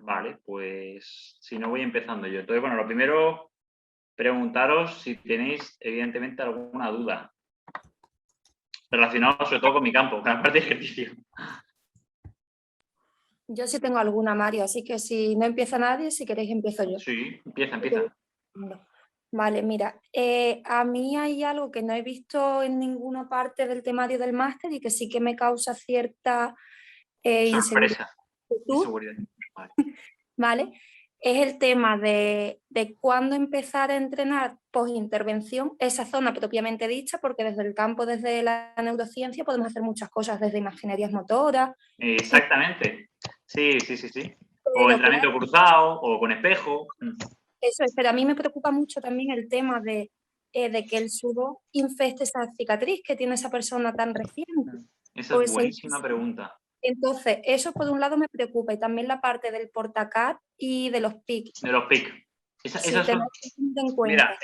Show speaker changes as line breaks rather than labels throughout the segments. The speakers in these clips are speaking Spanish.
Vale, pues si no voy empezando yo. Entonces, bueno, lo primero, preguntaros si tenéis, evidentemente, alguna duda relacionada sobre todo con mi campo, con la parte de ejercicio.
Yo sí tengo alguna, Mario, así que si no empieza nadie, si queréis empiezo yo.
Sí, empieza.
Vale, mira, a mí hay algo que no he visto en ninguna parte del temario del máster y que sí que me causa cierta inseguridad,
Sorpresa y seguridad. Vale.
¿vale? Es el tema de cuándo empezar a entrenar post-intervención, esa zona propiamente dicha, porque desde el campo, desde la neurociencia, podemos hacer muchas cosas, desde imaginerías motoras.
Exactamente. Sí. O
Pero
entrenamiento
claro,
cruzado, o con espejo.
eso es, pero a mí me preocupa mucho también el tema de que el sudor infeste esa cicatriz que tiene esa persona tan reciente.
Esa
O
es
esa
buenísima
infección.
pregunta.
Entonces, eso por un lado me preocupa y también la parte del portacat y de los PIC.
De los PIC.
Sí,
Esas son,
tenéis que tener en cuenta.
mira,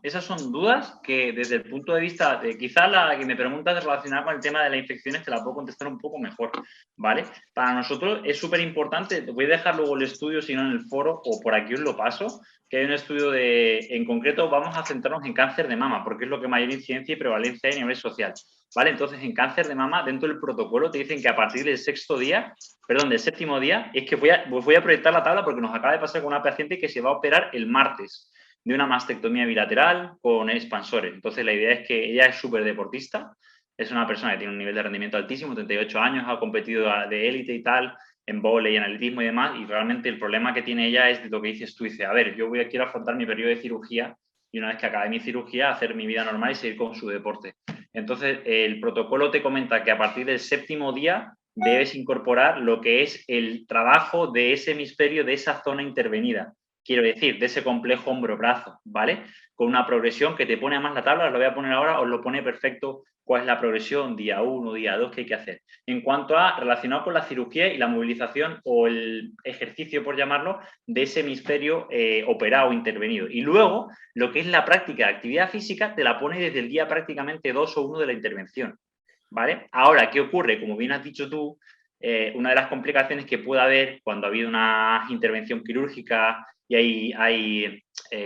esas son dudas que desde el punto de vista de quizá la que me preguntas relacionada con el tema de las infecciones te la puedo contestar un poco mejor, ¿vale? Para nosotros es súper importante, voy a dejar luego el estudio, si no en el foro o por aquí os lo paso, que hay un estudio en concreto, vamos a centrarnos en cáncer de mama, porque es lo que mayor incidencia y prevalencia hay a nivel social, ¿vale? Entonces, en cáncer de mama, dentro del protocolo te dicen que a partir del del séptimo día, es que voy a proyectar la tabla porque nos acaba de pasar con una paciente que se va a operar el martes de una mastectomía bilateral con expansores. Entonces, la idea es que ella es súper deportista, es una persona que tiene un nivel de rendimiento altísimo, 38 años, ha competido de élite y tal, en vóley, en atletismo y demás, y realmente el problema que tiene ella es de lo que dices tú, dice, a ver, quiero afrontar mi periodo de cirugía y una vez que acabe mi cirugía, hacer mi vida normal y seguir con su deporte. Entonces, el protocolo te comenta que a partir del séptimo día debes incorporar lo que es el trabajo de ese hemisferio, de esa zona intervenida. Quiero decir, de ese complejo hombro-brazo, ¿vale? Con una progresión que te pone además la tabla, os lo voy a poner ahora, os lo pone perfecto cuál es la progresión, día 1, día 2, que hay que hacer. En cuanto a relacionado con la cirugía y la movilización o el ejercicio, por llamarlo, de ese hemisferio operado o intervenido. Y luego, lo que es la práctica de actividad física, te la pone desde el día prácticamente 2 o 1 de la intervención. ¿Vale? Ahora, ¿qué ocurre? Como bien has dicho tú, una de las complicaciones que puede haber cuando ha habido una intervención quirúrgica y hay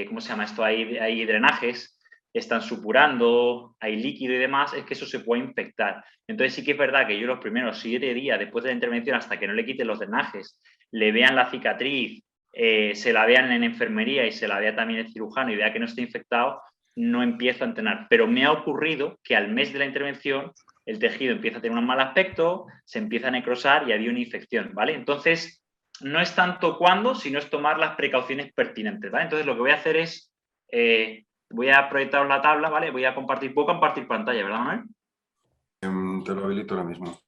¿cómo se llama esto? Hay drenajes, están supurando, hay líquido y demás, es que eso se puede infectar. Entonces sí que es verdad que yo los primeros 7 días después de la intervención, hasta que no le quiten los drenajes, le vean la cicatriz, se la vean en enfermería y se la vea también el cirujano y vea que no está infectado, no empiezo a entrenar. Pero me ha ocurrido que al mes de la intervención el tejido empieza a tener un mal aspecto, se empieza a necrosar y había una infección, ¿vale? Entonces, no es tanto cuándo, sino es tomar las precauciones pertinentes, ¿vale? Entonces, lo que voy a hacer es, voy a proyectar la tabla, ¿vale? ¿Puedo compartir pantalla, ¿verdad, Manuel?
Te lo habilito ahora mismo.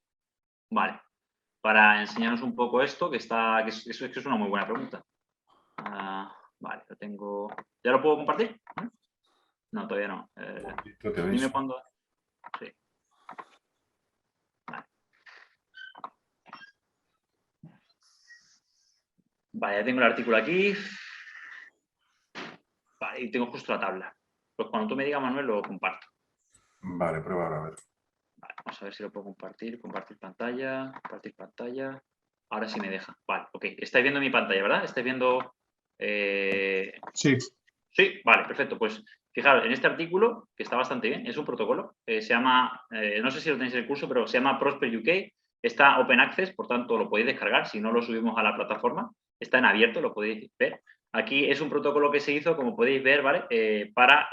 Vale, para enseñaros un poco esto, que es una muy buena pregunta. Vale, lo tengo... ¿Ya lo puedo compartir? No, todavía no. Dime cuándo... Sí. Vale, ya tengo el artículo aquí. Vale, y tengo justo la tabla. Pues cuando tú me digas, Manuel, lo comparto.
Vale, prueba ahora, a ver.
Vale, vamos a ver si lo puedo compartir. Compartir pantalla. Ahora sí me deja. Vale, ok. Estáis viendo mi pantalla, ¿verdad? ¿Estáis viendo...?
Sí.
Sí, vale, perfecto. Pues fijaros, en este artículo, que está bastante bien, es un protocolo, se llama, no sé si lo tenéis en el curso, pero se llama Prosper UK, está Open Access, por tanto lo podéis descargar, si no lo subimos a la plataforma, está en abierto, lo podéis ver. Aquí es un protocolo que se hizo, como podéis ver, ¿vale? Para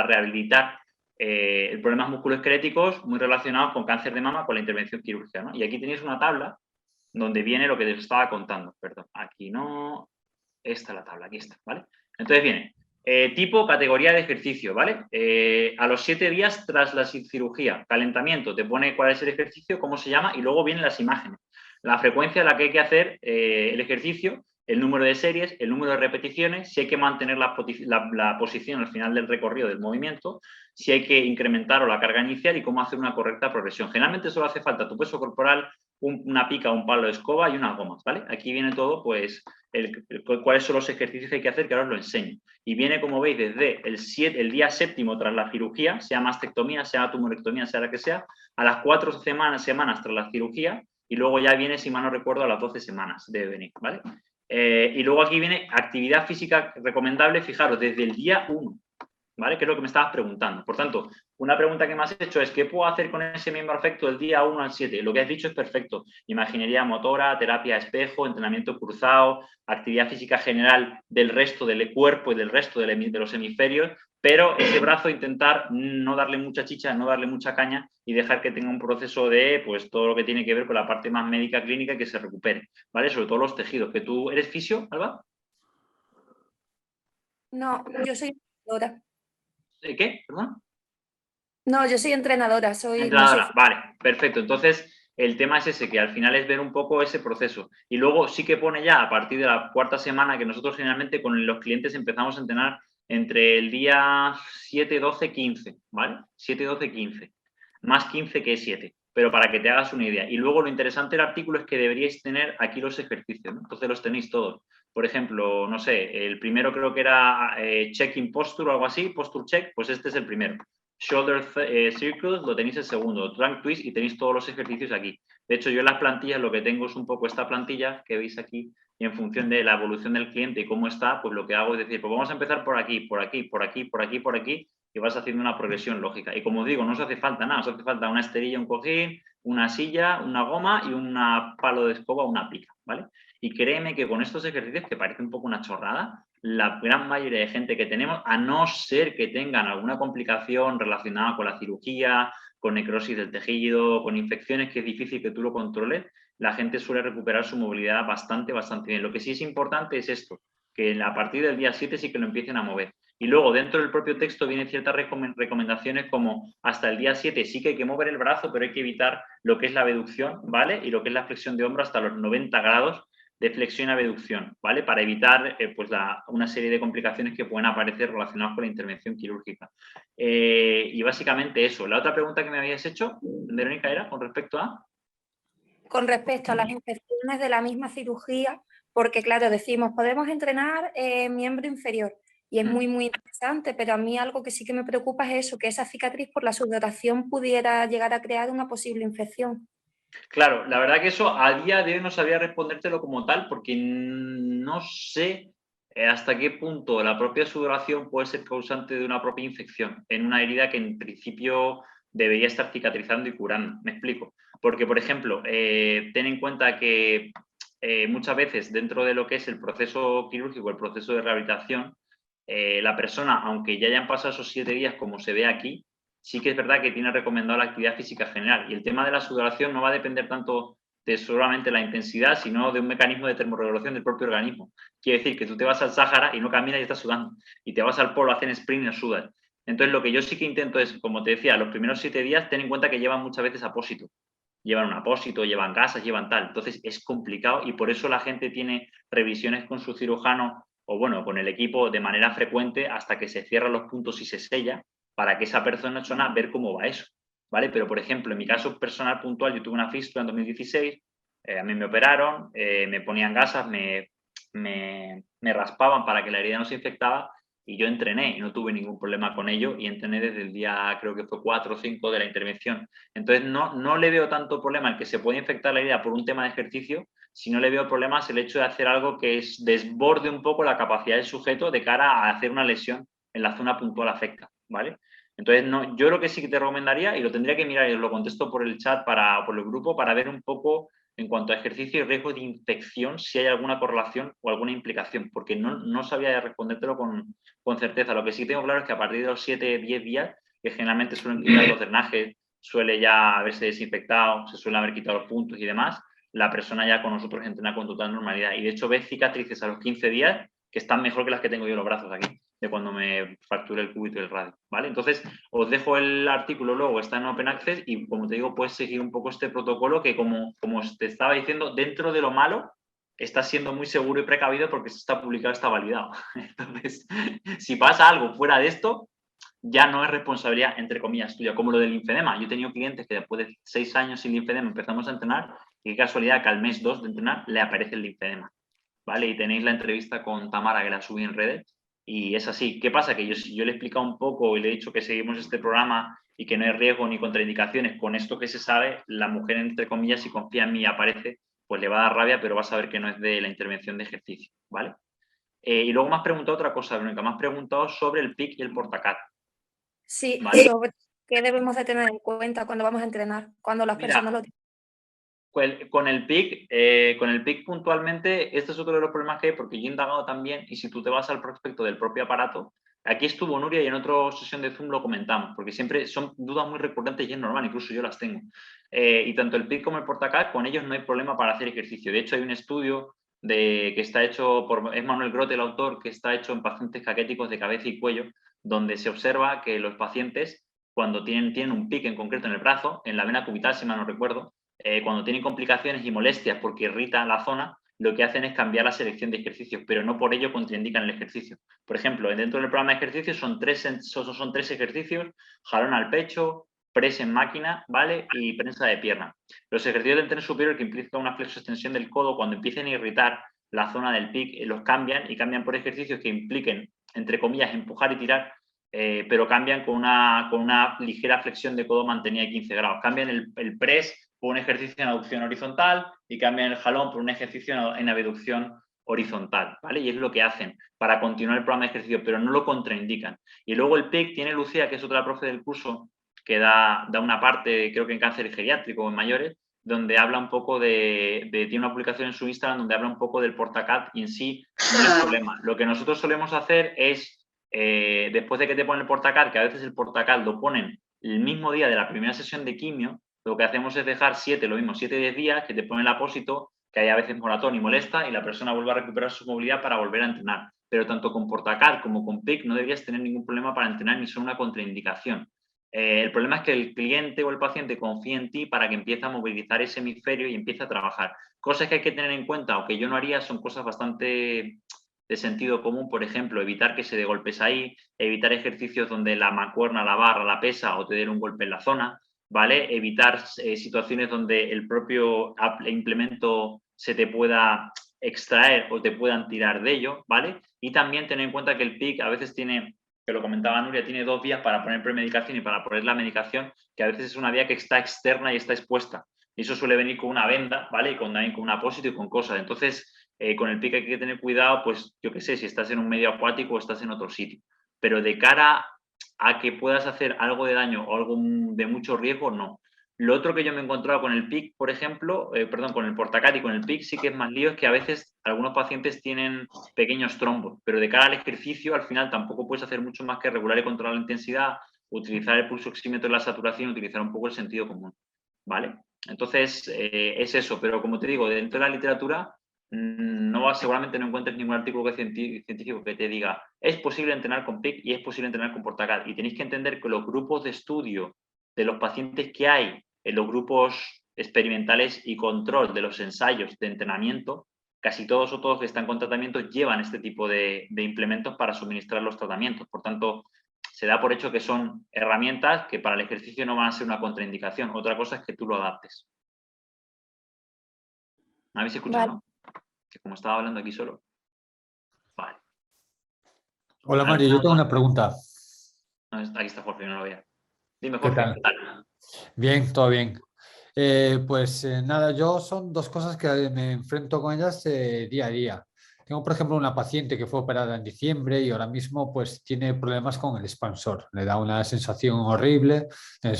rehabilitar problemas musculoesqueléticos muy relacionados con cáncer de mama, con la intervención quirúrgica, ¿no? Y aquí tenéis una tabla donde viene lo que os estaba contando, perdón, aquí no, esta es la tabla, aquí está, ¿vale? Entonces viene, tipo, categoría de ejercicio, ¿vale? A los 7 días tras la cirugía, calentamiento, te pone cuál es el ejercicio, cómo se llama y luego vienen las imágenes. La frecuencia a la que hay que hacer el ejercicio, el número de series, el número de repeticiones, si hay que mantener la posición al final del recorrido del movimiento, si hay que incrementar o la carga inicial y cómo hacer una correcta progresión. Generalmente solo hace falta tu peso corporal, una pica, un palo de escoba y unas gomas, ¿vale? Aquí viene todo, pues, cuáles son los ejercicios que hay que hacer, que ahora os lo enseño. Y viene, como veis, desde el día séptimo tras la cirugía, sea mastectomía, sea tumorectomía, sea la que sea, a las 4 semanas tras la cirugía, y luego ya viene, si mal no recuerdo, a las 12 semanas debe venir, ¿vale? Y luego aquí viene actividad física recomendable, fijaros, desde el día 1, ¿vale? Que es lo que me estabas preguntando. Por tanto, una pregunta que me has hecho es ¿qué puedo hacer con ese miembro afecto del día 1 al 7? Lo que has dicho es perfecto. Imaginería motora, terapia a espejo, entrenamiento cruzado, actividad física general del resto del cuerpo y del resto de los hemisferios, pero ese brazo intentar no darle mucha chicha, no darle mucha caña y dejar que tenga un proceso de, pues, todo lo que tiene que ver con la parte más médica clínica y que se recupere, ¿vale? Sobre todo los tejidos. ¿Que tú eres fisio, Alba?
No, yo soy entrenadora.
¿Qué? ¿Perdón?
No, yo soy entrenadora, no soy...
Entrenadora, vale, perfecto. Entonces, el tema es ese, que al final es ver un poco ese proceso. Y luego sí que pone ya, a partir de la 4ª semana, que nosotros generalmente con los clientes empezamos a entrenar entre el día 7, 12, 15, ¿vale? 7, 12, 15. Más 15 que 7, pero para que te hagas una idea. Y luego lo interesante del artículo es que deberíais tener aquí los ejercicios, ¿no? Entonces los tenéis todos. Por ejemplo, no sé, el primero creo que era check-in posture o algo así, posture check, pues este es el primero. Shoulder circles, lo tenéis el segundo, trunk twist y tenéis todos los ejercicios aquí. De hecho, yo en las plantillas lo que tengo es un poco esta plantilla que veis aquí y en función de la evolución del cliente y cómo está, pues lo que hago es decir, pues vamos a empezar por aquí, por aquí, por aquí, por aquí, por aquí y vas haciendo una progresión lógica. Y como digo, no os hace falta nada, os hace falta una esterilla, un cojín, una silla, una goma y un palo de escoba, una pica, ¿vale? Y créeme que con estos ejercicios, que parece un poco una chorrada, la gran mayoría de gente que tenemos, a no ser que tengan alguna complicación relacionada con la cirugía, con necrosis del tejido, con infecciones que es difícil que tú lo controles, la gente suele recuperar su movilidad bastante bien. Lo que sí es importante es esto, que a partir del día 7 sí que lo empiecen a mover. Y luego dentro del propio texto vienen ciertas recomendaciones como hasta el día 7 sí que hay que mover el brazo, pero hay que evitar lo que es la abducción, ¿vale? Y lo que es la flexión de hombro hasta los 90 grados de flexión a abducción, ¿vale? Para evitar pues una serie de complicaciones que pueden aparecer relacionadas con la intervención quirúrgica. Y básicamente eso. La otra pregunta que me habías hecho, Verónica, era con respecto a...
Con respecto a las infecciones de la misma cirugía, porque claro, decimos, podemos entrenar miembro inferior y es muy interesante, pero a mí algo que sí que me preocupa es eso, que esa cicatriz por la sudoración pudiera llegar a crear una posible infección.
Claro, la verdad que eso a día de hoy no sabría respondértelo como tal porque no sé hasta qué punto la propia sudoración puede ser causante de una propia infección en una herida que en principio debería estar cicatrizando y curando. Me explico. Porque, por ejemplo, ten en cuenta que muchas veces dentro de lo que es el proceso quirúrgico, el proceso de rehabilitación, la persona, aunque ya hayan pasado esos 7 días como se ve aquí, sí que es verdad que tiene recomendado la actividad física general. Y el tema de la sudoración no va a depender tanto de solamente la intensidad, sino de un mecanismo de termorregulación del propio organismo. Quiere decir que tú te vas al Sáhara y no caminas y estás sudando. Y te vas al polo, hacen sprint y no sudas. Entonces, lo que yo sí que intento es, como te decía, los primeros 7 días, ten en cuenta que llevan muchas veces apósito. Llevan un apósito, llevan gasas, llevan tal. Entonces, es complicado y por eso la gente tiene revisiones con su cirujano o, bueno, con el equipo de manera frecuente hasta que se cierran los puntos y se sella para que esa persona ver cómo va eso, ¿vale? Pero, por ejemplo, en mi caso personal puntual, yo tuve una fístula en 2016, a mí me operaron, me ponían gasas, me raspaban para que la herida no se infectaba y yo entrené y no tuve ningún problema con ello y entrené desde el día, creo que fue 4 o 5 de la intervención. Entonces, no le veo tanto problema el que se puede infectar la herida por un tema de ejercicio, si no le veo problemas el hecho de hacer algo que desborde un poco la capacidad del sujeto de cara a hacer una lesión en la zona puntual afecta, ¿vale? Entonces, yo lo que sí que te recomendaría, y lo tendría que mirar y os lo contesto por el chat, por el grupo, para ver un poco en cuanto a ejercicio y riesgo de infección, si hay alguna correlación o alguna implicación, porque no sabía respondértelo con certeza. Lo que sí tengo claro es que a partir de los 7, 10 días, que generalmente suelen quitar los drenajes, suele ya haberse desinfectado, se suelen haber quitado los puntos y demás, la persona ya con nosotros entrena con total normalidad. Y de hecho ves cicatrices a los 15 días que están mejor que las que tengo yo en los brazos aquí, de cuando me fracturé el cúbito y el radio, ¿vale? Entonces, os dejo el artículo luego, está en Open Access y, como te digo, puedes seguir un poco este protocolo que, como te estaba diciendo, dentro de lo malo, está siendo muy seguro y precavido porque se está publicado, está validado. Entonces, si pasa algo fuera de esto, ya no es responsabilidad, entre comillas, tuya, como lo del linfedema. Yo he tenido clientes que después de 6 años sin linfedema empezamos a entrenar y qué casualidad que al mes 2 de entrenar le aparece el linfedema, ¿vale? Y tenéis la entrevista con Tamara, que la subí en redes, Y es así. ¿Qué pasa? Que yo le he explicado un poco y le he dicho que seguimos este programa y que no hay riesgo ni contraindicaciones. Con esto que se sabe, la mujer, entre comillas, si confía en mí y aparece, pues le va a dar rabia, pero va a saber que no es de la intervención de ejercicio, ¿vale? Y luego me has preguntado otra cosa, Verónica. Me has preguntado sobre el PIC y el portacat.
Sí,
¿Vale?
sobre qué debemos de tener en cuenta cuando vamos a entrenar, cuando las personas lo tienen.
Con el PIC puntualmente, este es otro de los problemas que hay, porque yo he indagado también, y si tú te vas al prospecto del propio aparato, aquí estuvo Nuria y en otra sesión de Zoom lo comentamos, porque siempre son dudas muy recurrentes y es normal, incluso yo las tengo. Y tanto el PIC como el portacat, con ellos no hay problema para hacer ejercicio. De hecho, hay un estudio que está hecho es Manuel Grote el autor, que está hecho en pacientes caquéticos de cabeza y cuello, donde se observa que los pacientes, cuando tienen un PIC en concreto en el brazo, en la vena cubital, si mal no recuerdo, cuando tienen complicaciones y molestias porque irrita la zona, lo que hacen es cambiar la selección de ejercicios, pero no por ello contraindican el ejercicio. Por ejemplo, dentro del programa de ejercicios son tres ejercicios: jalón al pecho, press en máquina, ¿vale? Y prensa de pierna. Los ejercicios del tren superior, que implican una flexoextensión del codo, cuando empiecen a irritar la zona del PIC, los cambian y cambian por ejercicios que impliquen, entre comillas, empujar y tirar, pero cambian con una ligera flexión de codo mantenida de 15 grados. Cambian el press por un ejercicio en aducción horizontal y cambian el jalón por un ejercicio en abducción horizontal, ¿vale? Y es lo que hacen para continuar el programa de ejercicio, pero no lo contraindican. Y luego el PIC tiene Lucía, que es otra profe del curso, que da una parte, creo que en cáncer geriátrico o en mayores, donde habla un poco tiene una publicación en su Instagram donde habla un poco del portacat y en sí no es problema. Lo que nosotros solemos hacer es, después de que te ponen el portacat, que a veces el portacat lo ponen el mismo día de la primera sesión de quimio, lo que hacemos es dejar 7 o 10 días, que te ponen el apósito, que hay a veces moratón y molesta, y la persona vuelve a recuperar su movilidad para volver a entrenar. Pero tanto con portacat como con PIC no deberías tener ningún problema para entrenar, ni son una contraindicación. El problema es que el cliente o el paciente confíe en ti para que empiece a movilizar ese hemisferio y empiece a trabajar. Cosas que hay que tener en cuenta o que yo no haría son cosas bastante de sentido común, por ejemplo, evitar que se dé golpes ahí, evitar ejercicios donde la mancuerna, la barra, la pesa o te den un golpe en la zona, ¿vale? Evitar situaciones donde el propio implemento se te pueda extraer o te puedan tirar de ello, ¿vale? Y también tener en cuenta que el PIC a veces tiene, que lo comentaba Nuria, tiene 2 vías para poner premedicación y para poner la medicación, que a veces es una vía que está externa y está expuesta. Y eso suele venir con una venda, ¿vale? Y también con un apósito y con cosas. Entonces, con el PIC hay que tener cuidado, pues yo qué sé, si estás en un medio acuático o estás en otro sitio. Pero de cara a que puedas hacer algo de daño o algo de mucho riesgo, no. Lo otro que yo me he encontrado con el PIC, por ejemplo, con el portacat y con el PIC sí que es más lío, es que a veces algunos pacientes tienen pequeños trombos, pero de cara al ejercicio al final tampoco puedes hacer mucho más que regular y controlar la intensidad, utilizar el pulso oxímetro de la saturación, utilizar un poco el sentido común, ¿vale? Entonces, es eso, pero como te digo, dentro de la literatura seguramente no encuentres ningún artículo científico que te diga es posible entrenar con PIC y es posible entrenar con portacat. Y tenéis que entender que los grupos de estudio de los pacientes que hay en los grupos experimentales y control de los ensayos de entrenamiento, casi todos o todos que están con tratamiento llevan este tipo de implementos para suministrar los tratamientos. Por tanto, se da por hecho que son herramientas que para el ejercicio no van a ser una contraindicación. Otra cosa es que tú lo adaptes. ¿Me habéis escuchado?
Vale.
Que como estaba hablando aquí solo. Vale.
Hola Mario, yo tengo una pregunta.
No, aquí está Jorge, no lo veía. Dime,
¿Qué
Jorge,
tal?
¿qué tal?
Bien, todo bien. Nada, yo son 2 cosas que me enfrento con ellas día a día. Tengo, por ejemplo, una paciente que fue operada en diciembre y ahora mismo pues tiene problemas con el expansor. Le da una sensación horrible el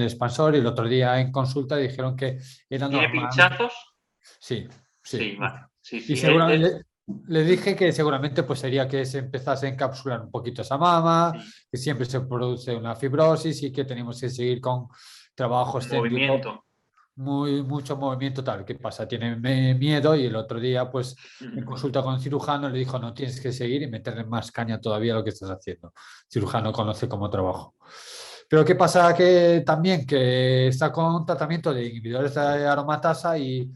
expansor y el otro día en consulta dijeron que era
¿Tiene
normal.
pinchazos?
Sí, sí.
Sí, vale. Sí,
Y
sí.
seguramente le dije que seguramente pues sería que se empezase a encapsular un poquito esa mama,
Sí.
que siempre se produce una fibrosis y que tenemos que seguir con trabajo excéntrico,
Movimiento.
mucho movimiento tal. ¿Qué pasa? Tiene miedo y el otro día pues en consulta con el cirujano le dijo no, tienes que seguir y meterle más caña todavía a lo que estás haciendo. El cirujano conoce cómo trabajo. Pero ¿qué pasa? Que también que está con tratamiento de inhibidores de aromatasa y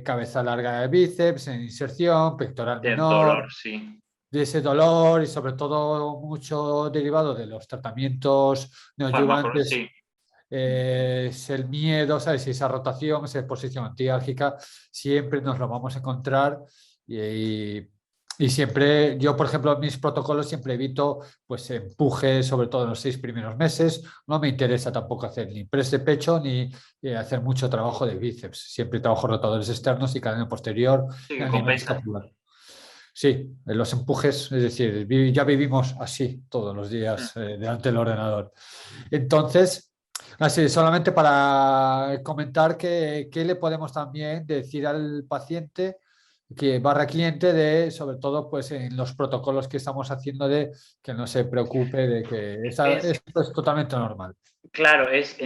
cabeza larga de bíceps, en inserción, pectoral
De
menor,
dolor, sí.
de ese dolor y sobre todo mucho derivado de los tratamientos
Fármacos,
neoadyuvantes,
sí.
es el miedo, ¿sabes? Esa rotación, esa exposición antiálgica, siempre nos lo vamos a encontrar y Y siempre, yo por ejemplo, en mis protocolos siempre evito pues empuje, sobre todo en los 6 primeros meses. No me interesa tampoco hacer ni press de pecho ni hacer mucho trabajo de bíceps. Siempre trabajo rotadores externos y cadena posterior
Sí,
y
que
a nivel
compensa.
escapular. Sí, en los empujes, es decir, ya vivimos así todos los días delante del ordenador. Entonces, así, solamente para comentar qué le podemos también decir al paciente que barra cliente de, sobre todo, pues en los protocolos que estamos haciendo de que no se preocupe de que esto es totalmente normal.
Claro, es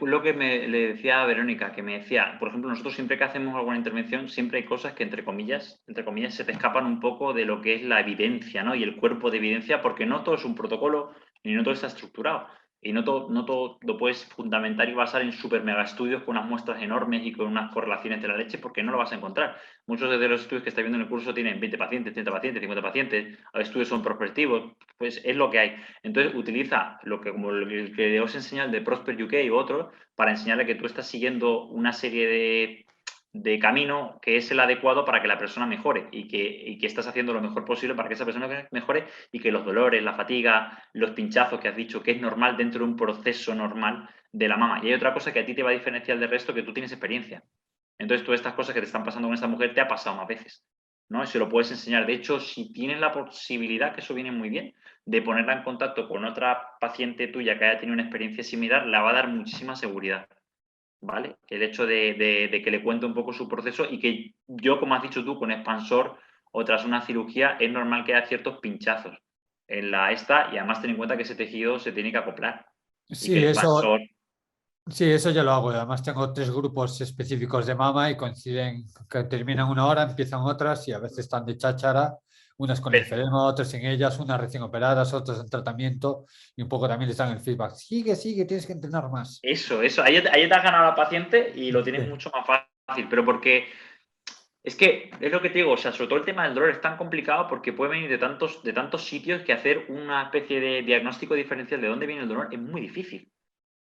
lo que le decía a Verónica, que me decía, por ejemplo, nosotros siempre que hacemos alguna intervención, siempre hay cosas que entre comillas, se te escapan un poco de lo que es la evidencia, ¿no? Y el cuerpo de evidencia, porque no todo es un protocolo, ni no todo está estructurado. Y no todo lo puedes fundamentar y basar en super mega estudios con unas muestras enormes y con unas correlaciones de la leche, porque no lo vas a encontrar. Muchos de los estudios que estáis viendo en el curso tienen 20 pacientes, 30 pacientes, 50 pacientes, estudios son prospectivos, pues es lo que hay. Entonces utiliza lo que, como el que os enseña el de Prosper UK u otro, para enseñarle que tú estás siguiendo una serie de camino que es el adecuado para que la persona mejore y que estás haciendo lo mejor posible para que esa persona mejore y que los dolores, la fatiga, los pinchazos que has dicho que es normal dentro de un proceso normal de la mama. Y hay otra cosa que a ti te va a diferenciar del resto, que tú tienes experiencia. Entonces, todas estas cosas que te están pasando con esta mujer te ha pasado más veces, ¿no? Y se lo puedes enseñar. De hecho, si tienes la posibilidad, que eso viene muy bien, de ponerla en contacto con otra paciente tuya que haya tenido una experiencia similar, la va a dar muchísima seguridad, ¿vale? El hecho de que le cuente un poco su proceso y que yo, como has dicho tú, con expansor o tras una cirugía, es normal que haya ciertos pinchazos en la esta y además ten en cuenta que ese tejido se tiene que acoplar y que el
Sí,
expansor...
sí, eso ya lo hago. Además tengo 3 grupos específicos de mama y coinciden que terminan una hora, empiezan otras y a veces están de cháchara, unas con linfedema, otras sin ellas, unas recién operadas, otras en tratamiento y un poco también les dan el feedback. Sigue, tienes que entrenar más.
Eso. Ahí te has ganado a la paciente y lo tienes
Sí.
mucho más fácil, pero porque es que es lo que te digo, o sea, sobre todo el tema del dolor es tan complicado porque puede venir de tantos sitios que hacer una especie de diagnóstico diferencial de dónde viene el dolor es muy difícil.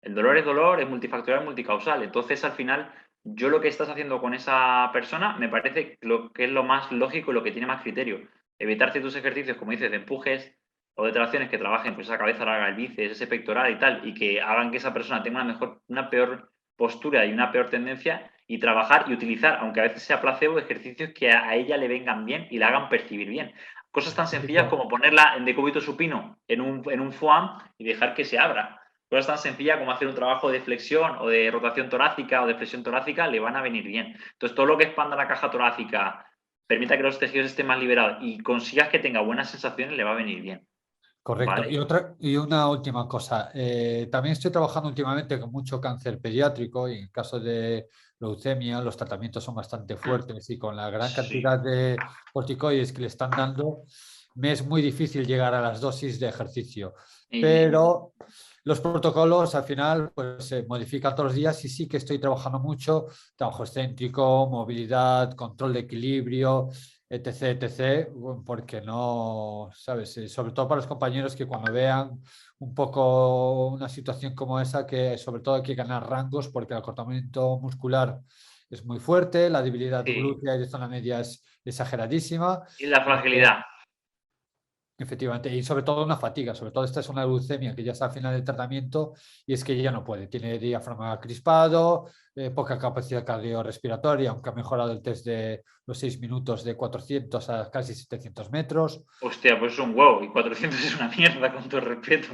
El dolor, es multifactorial, multicausal. Entonces, al final, yo lo que estás haciendo con esa persona me parece lo que es lo más lógico y lo que tiene más criterio. Evitar ciertos ejercicios, como dices, de empujes o de tracciones que trabajen pues esa cabeza larga, el bíceps, ese pectoral y tal, y que hagan que esa persona tenga una peor postura y una peor tendencia, y trabajar y utilizar, aunque a veces sea placebo, ejercicios que a ella le vengan bien y la hagan percibir bien. Cosas tan sencillas como ponerla en decúbito supino en un foam y dejar que se abra. Cosas tan sencillas como hacer un trabajo de flexión o de rotación torácica o de flexión torácica le van a venir bien. Entonces, todo lo que expanda la caja torácica, permita que los tejidos estén más liberados y consigas que tenga buenas sensaciones, le va a venir bien.
Correcto.
¿Vale?
Y una última cosa. También estoy trabajando últimamente con mucho cáncer pediátrico y en el caso de leucemia los tratamientos son bastante fuertes y con la gran
Sí.
cantidad de corticoides que le están dando, me es muy difícil llegar a las dosis de ejercicio. Pero los protocolos al final pues, se modifican todos los días y sí que estoy trabajando mucho, trabajo excéntrico, movilidad, control de equilibrio, etc., porque no, ¿sabes? Sobre todo para los compañeros que cuando vean un poco una situación como esa, que sobre todo hay que ganar rangos porque el acortamiento muscular es muy fuerte, la debilidad
Sí.
glútea y de zona media es exageradísima.
Y la
Y
fragilidad.
efectivamente, y sobre todo una fatiga, sobre todo esta es una leucemia que ya está al final del tratamiento y es que ya no puede, tiene diafragma crispado, poca capacidad cardiorrespiratoria, aunque ha mejorado el test de los 6 minutos de 400 a casi 700 metros.
Hostia, pues es un huevo y 400 es una mierda, con todo respeto.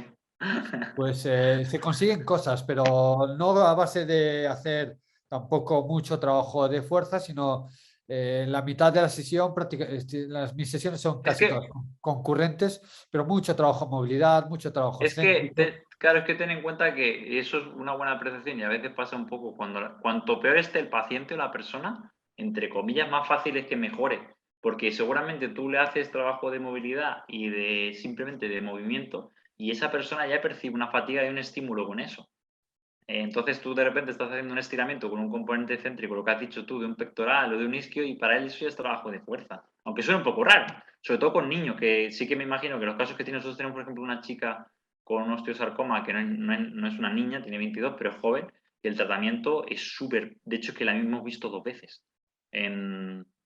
Pues se consiguen cosas, pero no a base de hacer tampoco mucho trabajo de fuerza, sino la mitad de la sesión, mis sesiones son
Es
casi todas
que,
concurrentes, pero mucho trabajo en movilidad, mucho trabajo excéntrico.
claro, es que ten en cuenta que eso es una buena apreciación y a veces pasa un poco cuanto peor esté el paciente o la persona, entre comillas, más fácil es que mejore. Porque seguramente tú le haces trabajo de movilidad y simplemente de movimiento y esa persona ya percibe una fatiga y un estímulo con eso. Entonces tú de repente estás haciendo un estiramiento con un componente céntrico, lo que has dicho tú, de un pectoral o de un isquio, y para él eso ya es trabajo de fuerza. Aunque suene un poco raro, sobre todo con niños, que sí que me imagino que los casos que tiene nosotros tenemos, por ejemplo, una chica con un osteosarcoma que no es una niña, tiene 22, pero es joven, y el tratamiento es súper, de hecho es que la hemos visto 2 veces.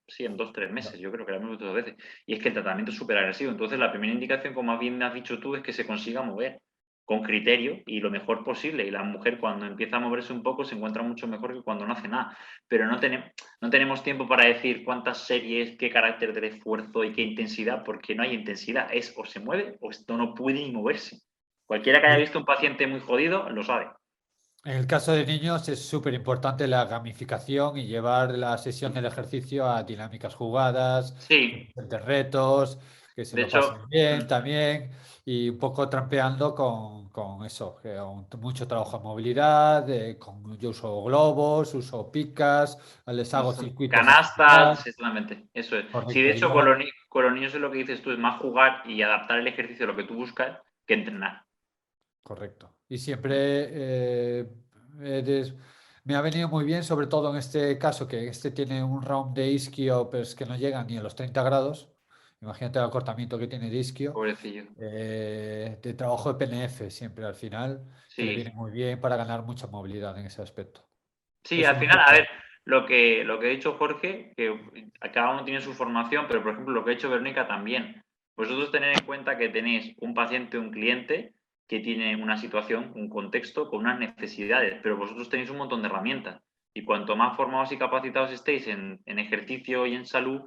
sí, en 2-3 meses, yo creo que la hemos visto 2 veces. Y es que el tratamiento es súper agresivo. Entonces, la primera indicación, como bien me has dicho tú, es que se consiga mover con criterio y lo mejor posible. Y la mujer, cuando empieza a moverse un poco, se encuentra mucho mejor que cuando no hace nada. Pero no tenemos tiempo para decir cuántas series, qué carácter de esfuerzo y qué intensidad, porque no hay intensidad. Es o se mueve o esto no puede ni moverse. Cualquiera que haya visto un paciente muy jodido lo sabe.
En el caso de niños es súper importante la gamificación y llevar la sesión del ejercicio a dinámicas jugadas,
Sí,
de retos, que se
de
lo
hecho,
pasen bien también y un poco trampeando con eso, mucho trabajo en movilidad, yo uso globos, uso picas, les hago circuitos a
canastas,
girar.
exactamente, eso es. Sí, de
Correcto. Y
hecho, con
luego,
con los niños es lo que dices tú, es más jugar y adaptar el ejercicio a lo que tú buscas que entrenar.
correcto. Y siempre me ha venido muy bien, sobre todo en este caso, que este tiene un round de isquio, pero es que no llega ni a los 30 grados. Imagínate el acortamiento que tiene de isquio.
Pobrecillo.
De trabajo de PNF siempre al final, que le viene
Sí,
muy bien para ganar mucha movilidad en ese aspecto.
sí,
Eso
al
me
final, a
gusta.
ver, lo que ha dicho Jorge, que cada uno tiene su formación, pero por ejemplo lo que ha hecho Verónica también. Vosotros tened en cuenta que tenéis un paciente, un cliente que tiene una situación, un contexto con unas necesidades, pero vosotros tenéis un montón de herramientas. Y cuanto más formados y capacitados estéis en ejercicio y en salud,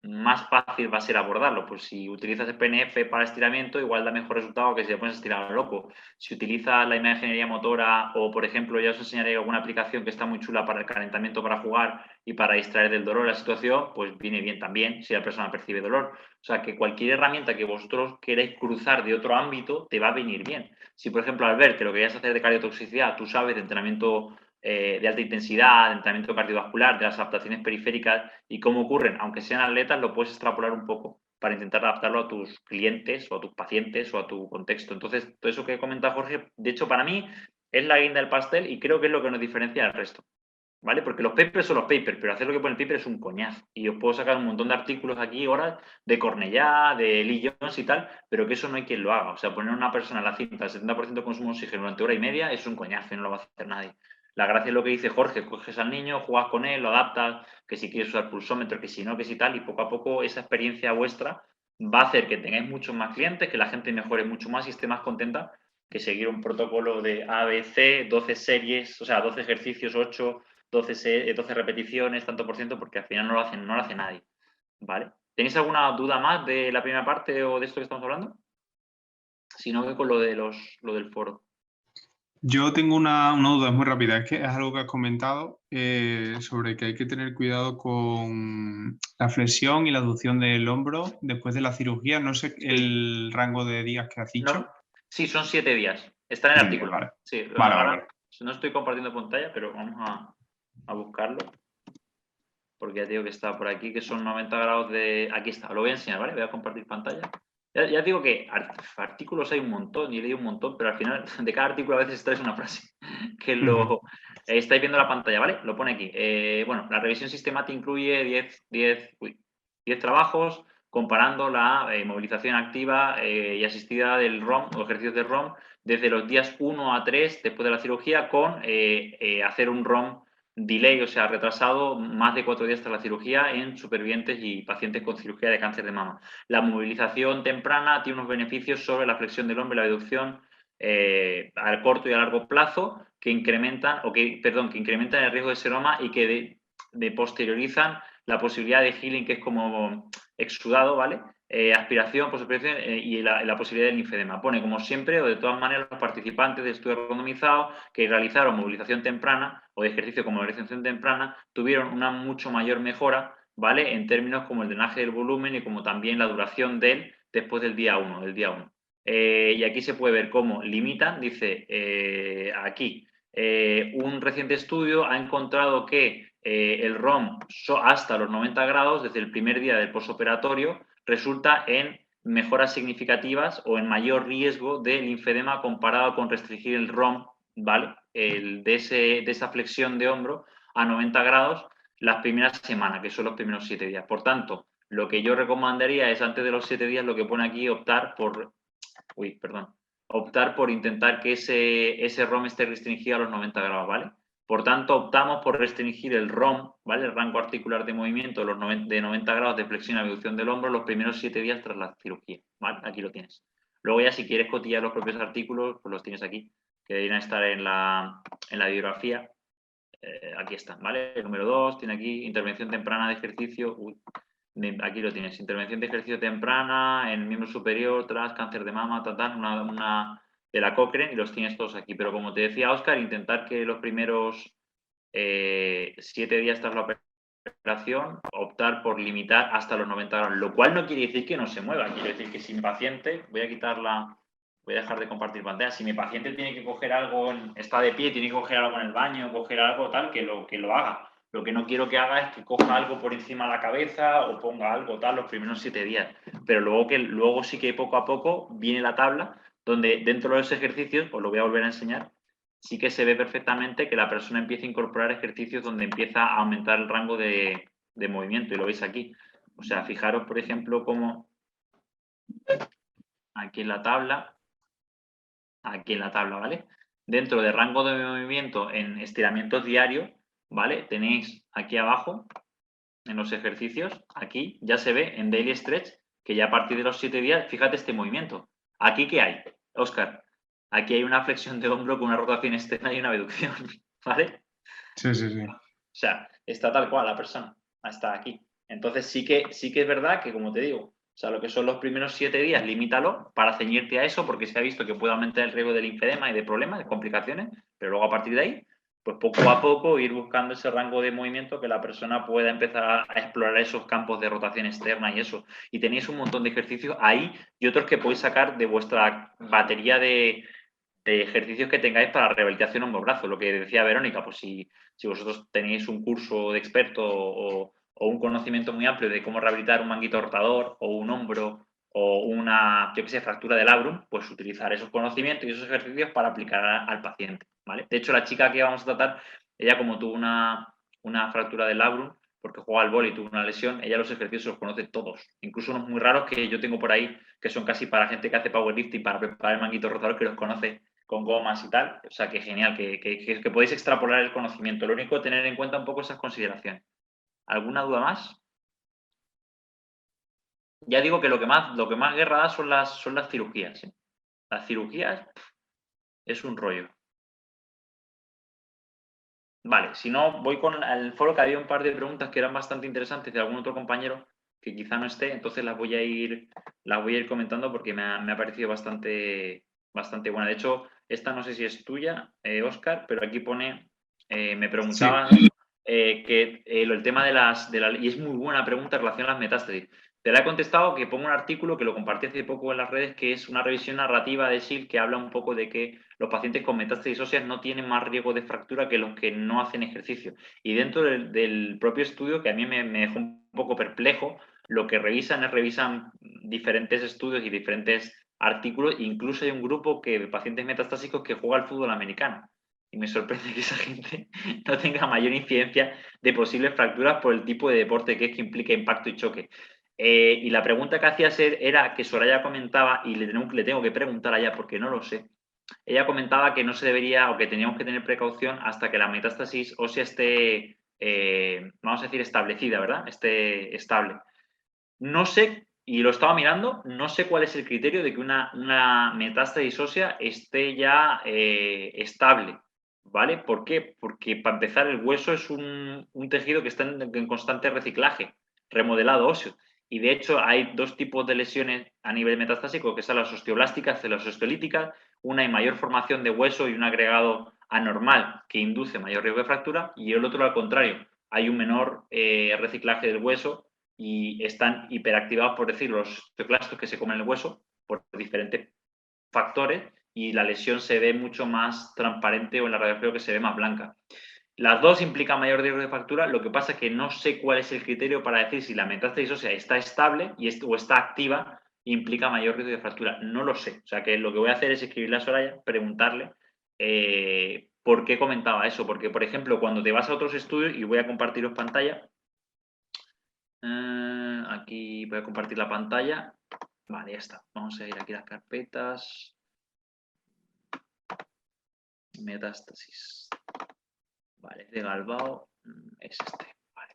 más fácil va a ser abordarlo. Pues si utilizas el PNF para estiramiento, igual da mejor resultado que si te pones a estirar a lo loco. Si utilizas la imaginería motora o, por ejemplo, ya os enseñaré alguna aplicación que está muy chula para el calentamiento para jugar y para distraer del dolor la situación, pues viene bien también si la persona percibe dolor. O sea, que cualquier herramienta que vosotros queráis cruzar de otro ámbito te va a venir bien. Si, por ejemplo, al ver que lo que querías hacer de cardiotoxicidad, tú sabes de entrenamiento de alta intensidad, de entrenamiento cardiovascular, de las adaptaciones periféricas y cómo ocurren, aunque sean atletas, lo puedes extrapolar un poco para intentar adaptarlo a tus clientes o a tus pacientes o a tu contexto. Entonces, todo eso que comenta Jorge, de hecho, para mí es la guinda del pastel y creo que es lo que nos diferencia del resto. ¿Vale? Porque los papers son los papers, pero hacer lo que pone el paper es un coñazo. Y os puedo sacar un montón de artículos aquí, horas, de Cornellá, de Lee Jones y tal, pero que eso no hay quien lo haga. O sea, poner a una persona en la cinta al 70% de consumo de oxígeno durante hora y media es un coñazo y no lo va a hacer nadie. La gracia es lo que dice Jorge, coges al niño, juegas con él, lo adaptas, que si quieres usar pulsómetro, que si no, que si tal, y poco a poco esa experiencia vuestra va a hacer que tengáis muchos más clientes, que la gente mejore mucho más y esté más contenta que seguir un protocolo de ABC, 12 series, o sea, 12 ejercicios, 8 12 repeticiones, tanto por ciento, porque al final no lo hace nadie. ¿Vale? ¿Tenéis alguna duda más de la primera parte o de esto que estamos hablando? Si no, que con lo del foro.
Yo tengo una duda muy rápida, es que es algo que has comentado sobre que hay que tener cuidado con la flexión y la aducción del hombro después de la cirugía. No sé el rango de días que has dicho.
No, sí, son 7 días. Está en el
7 días,
artículo.
vale.
Sí,
Vale,
ahora
vale.
no estoy compartiendo pantalla, pero vamos a buscarlo. Porque ya digo que está por aquí, que son 90 grados de... Aquí está, lo voy a enseñar, ¿vale? Voy a compartir pantalla. Ya digo que artículos hay un montón, y he leído un montón, pero al final de cada artículo a veces extraes una frase que lo estáis viendo en la pantalla, ¿vale? Lo pone aquí. Bueno, la revisión sistemática incluye 10 trabajos comparando la movilización activa y asistida del ROM o ejercicios de ROM desde los días 1 a 3 después de la cirugía con hacer un ROM delay, o sea, retrasado más de 4 días tras la cirugía en supervivientes y pacientes con cirugía de cáncer de mama. La movilización temprana tiene unos beneficios sobre la flexión del hombro y la abducción al corto y a largo plazo que incrementan, que incrementan el riesgo de seroma y que posteriorizan la posibilidad de healing, que es como exudado, ¿vale? Aspiración, posaspiración y la posibilidad del linfedema. Pone, como siempre, o de todas maneras, los participantes de estudios randomizados que realizaron movilización temprana o de ejercicio con movilización temprana tuvieron una mucho mayor mejora, ¿vale? En términos como el drenaje del volumen y como también la duración de él después del día 1, y aquí se puede ver cómo limitan, dice aquí, un reciente estudio ha encontrado que el ROM hasta los 90 grados, desde el primer día del posoperatorio, resulta en mejoras significativas o en mayor riesgo de linfedema comparado con restringir el ROM, ¿vale? De esa flexión de hombro a 90 grados las primeras semanas, que son los primeros 7 días. Por tanto, lo que yo recomendaría es antes de los 7 días, lo que pone aquí, optar por intentar que ese ROM esté restringido a los 90 grados, ¿vale? Por tanto, optamos por restringir el ROM, ¿vale? El rango articular de movimiento de 90 grados de flexión y abducción del hombro los primeros 7 días tras la cirugía, ¿vale? Aquí lo tienes. Luego ya si quieres cotillar los propios artículos, pues los tienes aquí, que deberían estar en la bibliografía. Aquí están, ¿vale? El número 2 tiene aquí intervención temprana de ejercicio. Aquí lo tienes, intervención de ejercicio temprana en miembro superior tras cáncer de mama, una de la Cochrane, y los tienes todos aquí. Pero como te decía Óscar, intentar que los primeros 7 días tras la operación, optar por limitar hasta los 90 grados, lo cual no quiere decir que no se mueva, quiere decir que si mi paciente, voy a dejar de compartir pantalla, si mi paciente tiene que coger algo, está de pie, tiene que coger algo en el baño, coger algo tal, que lo haga. Lo que no quiero que haga es que coja algo por encima de la cabeza o ponga algo tal los primeros 7 días. Pero luego sí que poco a poco viene la tabla donde dentro de los ejercicios, os lo voy a volver a enseñar, sí que se ve perfectamente que la persona empieza a incorporar ejercicios donde empieza a aumentar el rango de movimiento, y lo veis aquí. O sea, fijaros, por ejemplo, cómo aquí en la tabla, ¿vale? Dentro de rango de movimiento en estiramientos diarios, ¿vale? Tenéis aquí abajo, en los ejercicios, aquí ya se ve en Daily Stretch, que ya a partir de los 7 días, fíjate este movimiento. ¿Aquí qué hay, Óscar? Aquí hay una flexión de hombro con una rotación externa y una abducción, ¿vale?
Sí, sí, sí.
O sea, está tal cual la persona, está aquí. Entonces sí que es verdad que, como te digo, o sea, lo que son los primeros 7 días, limítalo para ceñirte a eso, porque se ha visto que puede aumentar el riesgo del linfedema y de problemas, de complicaciones, pero luego a partir de ahí, pues poco a poco ir buscando ese rango de movimiento que la persona pueda empezar a explorar esos campos de rotación externa y eso. Y tenéis un montón de ejercicios ahí y otros que podéis sacar de vuestra batería de ejercicios que tengáis para rehabilitación hombro-brazo. Lo que decía Verónica, pues si vosotros tenéis un curso de experto o un conocimiento muy amplio de cómo rehabilitar un manguito rotador o un hombro o una, yo que sé, fractura del labrum, pues utilizar esos conocimientos y esos ejercicios para aplicar al paciente, ¿vale? De hecho, la chica que vamos a tratar, ella como tuvo una fractura del labrum, porque jugaba al vóley y tuvo una lesión, ella los ejercicios los conoce todos, incluso unos muy raros que yo tengo por ahí, que son casi para gente que hace powerlifting, para preparar el manguito rotador, que los conoce con gomas y tal. O sea, que genial, que podéis extrapolar el conocimiento. Lo único es tener en cuenta un poco esas consideraciones. ¿Alguna duda más? Ya digo que lo que más guerra da son las cirugías, ¿eh? Las cirugías es un rollo. Vale, si no, voy con el foro, que había un par de preguntas que eran bastante interesantes de algún otro compañero que quizá no esté, entonces las voy a ir comentando porque me ha parecido bastante buena. De hecho, esta no sé si es tuya, Óscar, pero aquí pone, me preguntaba que el tema y es muy buena pregunta en relación a las metástasis. Te la he contestado, que pongo un artículo que lo compartí hace poco en las redes, que es una revisión narrativa de SIL que habla un poco de que los pacientes con metástasis óseas no tienen más riesgo de fractura que los que no hacen ejercicio. Y dentro del propio estudio, que a mí me dejó un poco perplejo, lo que revisan diferentes estudios y diferentes artículos. Incluso hay un grupo de pacientes metastásicos que juega al fútbol americano. Y me sorprende que esa gente no tenga mayor incidencia de posibles fracturas por el tipo de deporte que es, que implica impacto y choque. Y la pregunta que hacía era que Soraya comentaba, y le tengo que preguntar allá porque no lo sé. Ella comentaba que no se debería, o que teníamos que tener precaución hasta que la metástasis ósea esté, vamos a decir, establecida, ¿verdad? Esté estable. No sé, y lo estaba mirando, no sé cuál es el criterio de que una metástasis ósea esté ya estable, ¿vale? ¿Por qué? Porque para empezar el hueso es un tejido que está en constante reciclaje, remodelado óseo. Y de hecho hay dos tipos de lesiones a nivel metastásico, que son las osteoblásticas y las osteolíticas. Una hay mayor formación de hueso y un agregado anormal que induce mayor riesgo de fractura, y el otro al contrario, hay un menor reciclaje del hueso y están hiperactivados, por decir, los osteoclastos que se comen el hueso por diferentes factores, y la lesión se ve mucho más transparente, o en la radiografía que se ve más blanca. Las dos implican mayor riesgo de fractura. Lo que pasa es que no sé cuál es el criterio para decir si la metástasis ósea está estable o está activa e implica mayor riesgo de fractura. No lo sé. O sea, que lo que voy a hacer es escribirle a Soraya, preguntarle por qué comentaba eso. Porque, por ejemplo, cuando te vas a otros estudios, y voy a compartiros pantalla, aquí voy a compartir la pantalla. Vale, ya está. Vamos a ir aquí a las carpetas. Metástasis. Vale, de Galbao es este. Vale.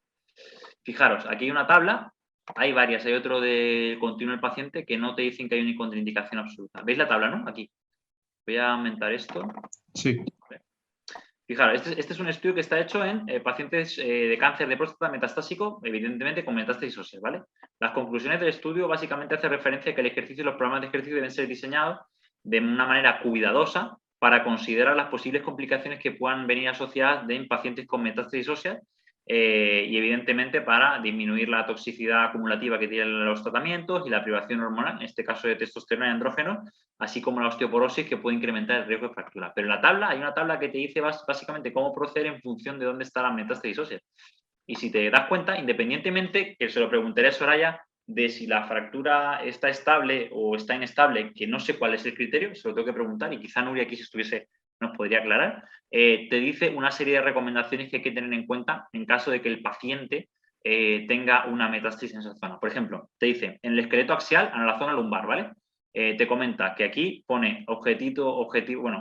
Fijaros, aquí hay una tabla, hay varias, hay otro de continuo del paciente que no te dicen que hay una contraindicación absoluta. ¿Veis la tabla, no? Aquí. Voy a aumentar esto.
Sí.
Fijaros, este es un estudio que está hecho en pacientes de cáncer de próstata metastásico, evidentemente con metástasis ósea, ¿vale? Las conclusiones del estudio básicamente hacen referencia a que el ejercicio y los programas de ejercicio deben ser diseñados de una manera cuidadosa para considerar las posibles complicaciones que puedan venir asociadas en pacientes con metástasis ósea y evidentemente para disminuir la toxicidad acumulativa que tienen los tratamientos y la privación hormonal, en este caso de testosterona y andrógeno, así como la osteoporosis que puede incrementar el riesgo de fractura. Pero en la tabla hay una tabla que te dice básicamente cómo proceder en función de dónde está la metástasis ósea. Y si te das cuenta, independientemente, que se lo preguntaré a Soraya, de si la fractura está estable o está inestable, que no sé cuál es el criterio, se lo tengo que preguntar y quizá Nuria aquí si estuviese nos podría aclarar, te dice una serie de recomendaciones que hay que tener en cuenta en caso de que el paciente tenga una metástasis en esa zona. Por ejemplo, te dice en el esqueleto axial, en la zona lumbar, ¿vale? Te comenta que aquí pone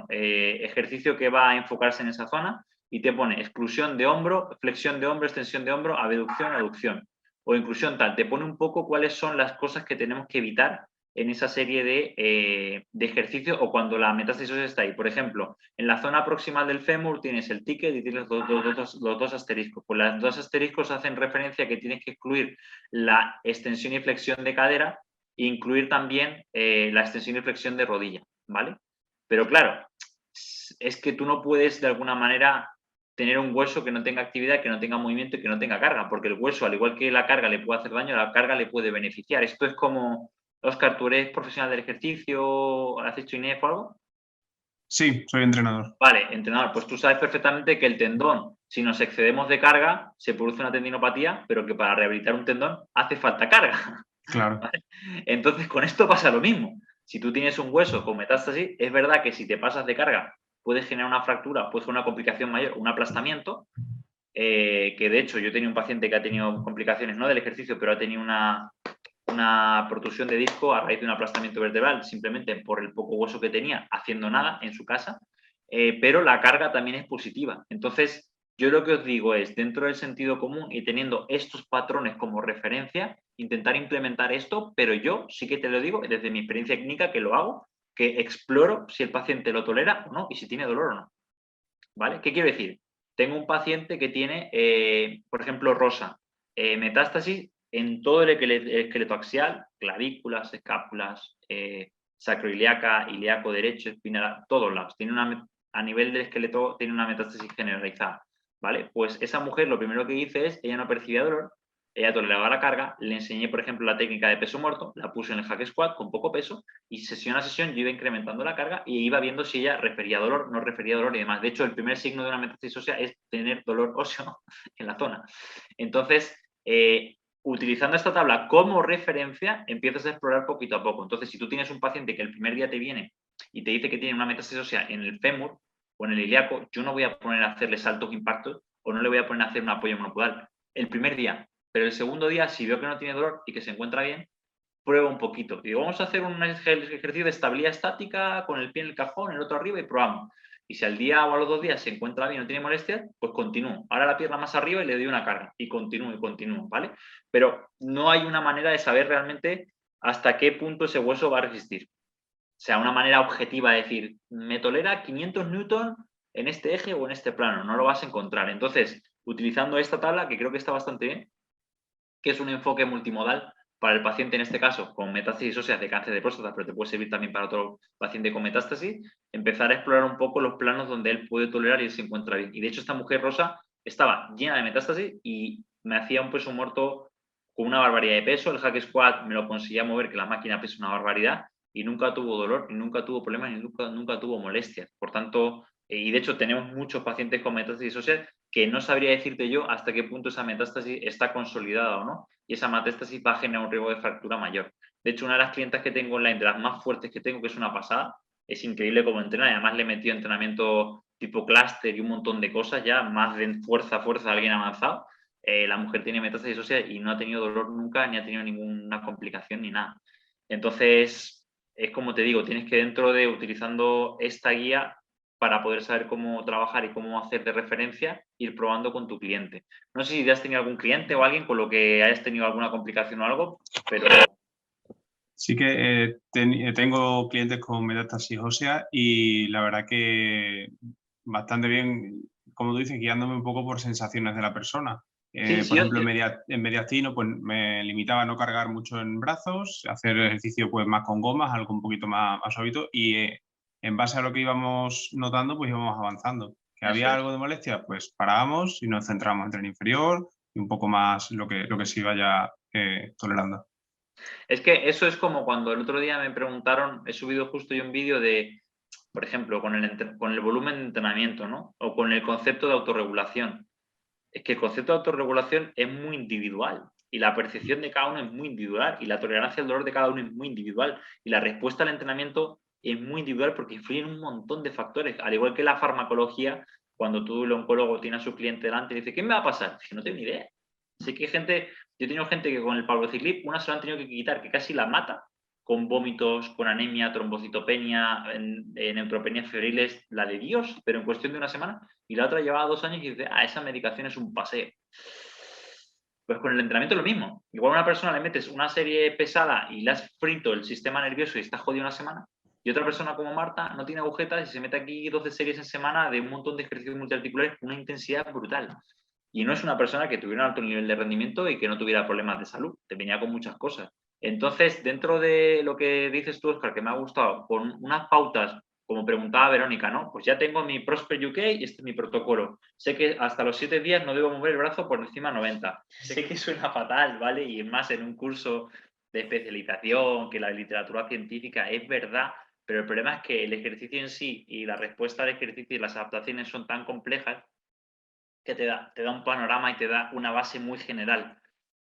ejercicio que va a enfocarse en esa zona y te pone exclusión de hombro, flexión de hombro, extensión de hombro, abducción, aducción o inclusión tal. Te pone un poco cuáles son las cosas que tenemos que evitar en esa serie de ejercicios o cuando la metástasis ósea está ahí. Por ejemplo, en la zona proximal del fémur tienes el ticket y tienes los dos asteriscos. Pues los dos asteriscos hacen referencia a que tienes que excluir la extensión y flexión de cadera e incluir también la extensión y flexión de rodilla, ¿vale? Pero claro, es que tú no puedes de alguna manera tener un hueso que no tenga actividad, que no tenga movimiento y que no tenga carga, porque el hueso, al igual que la carga le puede hacer daño, la carga le puede beneficiar. Esto es como... Óscar, ¿tú eres profesional del ejercicio? ¿Has hecho INEF o algo?
Sí, soy entrenador.
Vale, entrenador, pues tú sabes perfectamente que el tendón, si nos excedemos de carga, se produce una tendinopatía, pero que para rehabilitar un tendón hace falta carga.
Claro.
¿Vale? Entonces, con esto pasa lo mismo. Si tú tienes un hueso con metástasis, es verdad que si te pasas de carga puedes generar una fractura, puede ser una complicación mayor, un aplastamiento, que de hecho yo tenía un paciente que ha tenido complicaciones, no del ejercicio, pero ha tenido una protusión de disco a raíz de un aplastamiento vertebral, simplemente por el poco hueso que tenía, haciendo nada en su casa, pero la carga también es positiva. Entonces, yo lo que os digo es, dentro del sentido común y teniendo estos patrones como referencia, intentar implementar esto, pero yo sí que te lo digo, desde mi experiencia clínica que lo hago, que exploro si el paciente lo tolera o no y si tiene dolor o no. ¿Vale? ¿Qué quiero decir? Tengo un paciente que tiene, por ejemplo, rosa, metástasis en todo el esqueleto axial, clavículas, escápulas, sacroiliaca, ilíaco derecho, espinal, todos lados. A nivel del esqueleto tiene una metástasis generalizada, ¿vale? Pues esa mujer lo primero que hice es, ella no percibía dolor, ella toleraba la carga, le enseñé, por ejemplo, la técnica de peso muerto, la puse en el hack squat con poco peso y sesión a sesión yo iba incrementando la carga y iba viendo si ella refería dolor, no refería dolor y demás. De hecho, el primer signo de una metástasis ósea es tener dolor óseo en la zona. Entonces, utilizando esta tabla como referencia, empiezas a explorar poquito a poco. Entonces, si tú tienes un paciente que el primer día te viene y te dice que tiene una metástasis ósea en el fémur o en el ilíaco, yo no voy a poner a hacerle saltos impactos o no le voy a poner a hacer un apoyo monopodal el primer día. Pero el segundo día, si veo que no tiene dolor y que se encuentra bien, pruebo un poquito. Y digo, vamos a hacer un ejercicio de estabilidad estática con el pie en el cajón, el otro arriba y probamos. Y si al día o a los 2 días se encuentra bien, no tiene molestias, pues continúo. Ahora la pierna más arriba y le doy una carga. Y continúo, ¿vale? Pero no hay una manera de saber realmente hasta qué punto ese hueso va a resistir. O sea, una manera objetiva de decir, me tolera 500 newton en este eje o en este plano. No lo vas a encontrar. Entonces, utilizando esta tabla, que creo que está bastante bien, que es un enfoque multimodal para el paciente, en este caso, con metástasis óseas de cáncer de próstata, pero te puede servir también para otro paciente con metástasis, empezar a explorar un poco los planos donde él puede tolerar y él se encuentra bien. Y de hecho, esta mujer rosa estaba llena de metástasis y me hacía un peso muerto con una barbaridad de peso. El hack squat me lo conseguía mover, que la máquina pesa una barbaridad, y nunca tuvo dolor, y nunca tuvo problemas, y nunca tuvo molestias. Por tanto, y de hecho tenemos muchos pacientes con metástasis óseas que no sabría decirte yo hasta qué punto esa metástasis está consolidada o no, y esa metástasis va a generar un riesgo de fractura mayor. De hecho, una de las clientas que tengo online, de las más fuertes que tengo, que es una pasada, es increíble cómo entrena, y además le he metido entrenamiento tipo clúster y un montón de cosas ya, más de fuerza a alguien avanzado. La mujer tiene metástasis ósea y no ha tenido dolor nunca, ni ha tenido ninguna complicación ni nada. Entonces, es como te digo, tienes que dentro de utilizando esta guía para poder saber cómo trabajar y cómo hacer de referencia, ir probando con tu cliente. No sé si has tenido algún cliente o alguien con lo que hayas tenido alguna complicación o algo, pero...
Sí que tengo clientes con metástasis ósea y la verdad que bastante bien, como tú dices, guiándome un poco por sensaciones de la persona. Por ejemplo, en mediastino pues me limitaba a no cargar mucho en brazos, hacer ejercicio pues más con gomas, algo un poquito más suavito y en base a lo que íbamos notando pues íbamos avanzando. Que había algo de molestia, pues parábamos y nos centramos en tren inferior y un poco más lo que se vaya tolerando.
Es que eso es como cuando el otro día me preguntaron, he subido justo yo un vídeo de, por ejemplo, con el volumen de entrenamiento, ¿no? O con el concepto de autorregulación. Es que el concepto de autorregulación es muy individual y la percepción de cada uno es muy individual y la tolerancia al dolor de cada uno es muy individual y la respuesta al entrenamiento es muy individual porque influyen un montón de factores. Al igual que la farmacología, cuando tú, el oncólogo, tiene a su cliente delante y dice, ¿qué me va a pasar? Es que no tengo ni idea. Sé que hay gente, yo he tenido gente que con el palbociclib una se lo han tenido que quitar, que casi la mata, con vómitos, con anemia, trombocitopenia, neutropenias febriles, la de Dios, pero en cuestión de una semana, y la otra llevaba 2 años y dice, esa medicación es un paseo. Pues con el entrenamiento es lo mismo. Igual a una persona le metes una serie pesada y le has frito el sistema nervioso y está jodido una semana, y otra persona como Marta no tiene agujetas y se mete aquí 12 series en semana de un montón de ejercicios multiarticulares con una intensidad brutal. Y no es una persona que tuviera un alto nivel de rendimiento y que no tuviera problemas de salud, te venía con muchas cosas. Entonces, dentro de lo que dices tú, Óscar, que me ha gustado, con unas pautas, como preguntaba Verónica, ¿no? Pues ya tengo mi Prosper UK y este es mi protocolo. Sé que hasta los 7 días no debo mover el brazo por encima de 90. Sé que suena fatal, ¿vale? Y más en un curso de especialización, que la literatura científica es verdad, pero el problema es que el ejercicio en sí y la respuesta al ejercicio y las adaptaciones son tan complejas que te da un panorama y te da una base muy general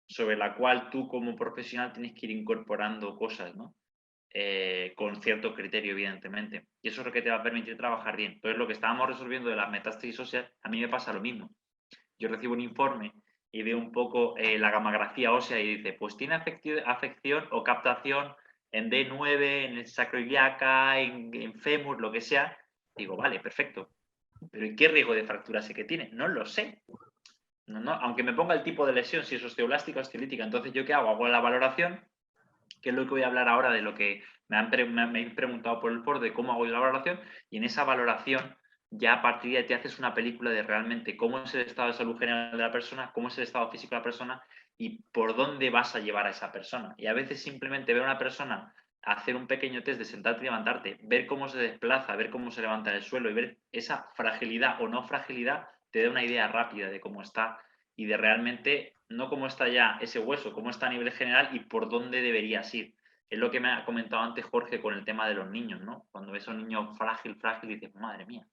sobre la cual tú como profesional tienes que ir incorporando cosas, ¿no? Con cierto criterio, evidentemente. Y eso es lo que te va a permitir trabajar bien. Entonces, lo que estábamos resolviendo de las metástasis óseas, a mí me pasa lo mismo. Yo recibo un informe y veo un poco la gamografía ósea y dice, pues tiene afección o captación en D9, en el sacroiliaca, en fémur, lo que sea. Digo, vale, perfecto. Pero ¿y qué riesgo de fractura sé que tiene? No lo sé. No, aunque me ponga el tipo de lesión, si es osteoblástica o osteolítica. Entonces, ¿yo qué hago? Hago la valoración, que es lo que voy a hablar ahora de lo que me han preguntado por el foro, de cómo hago yo la valoración, y en esa valoración ya a partir de ahí te haces una película de realmente cómo es el estado de salud general de la persona, cómo es el estado físico de la persona y por dónde vas a llevar a esa persona. Y a veces simplemente ver a una persona hacer un pequeño test de sentarte y levantarte, ver cómo se desplaza, ver cómo se levanta del suelo y ver esa fragilidad o no fragilidad, te da una idea rápida de cómo está y de realmente no cómo está ya ese hueso, cómo está a nivel general y por dónde deberías ir. Es lo que me ha comentado antes Jorge con el tema de los niños, ¿no? Cuando ves a un niño frágil, dices, madre mía.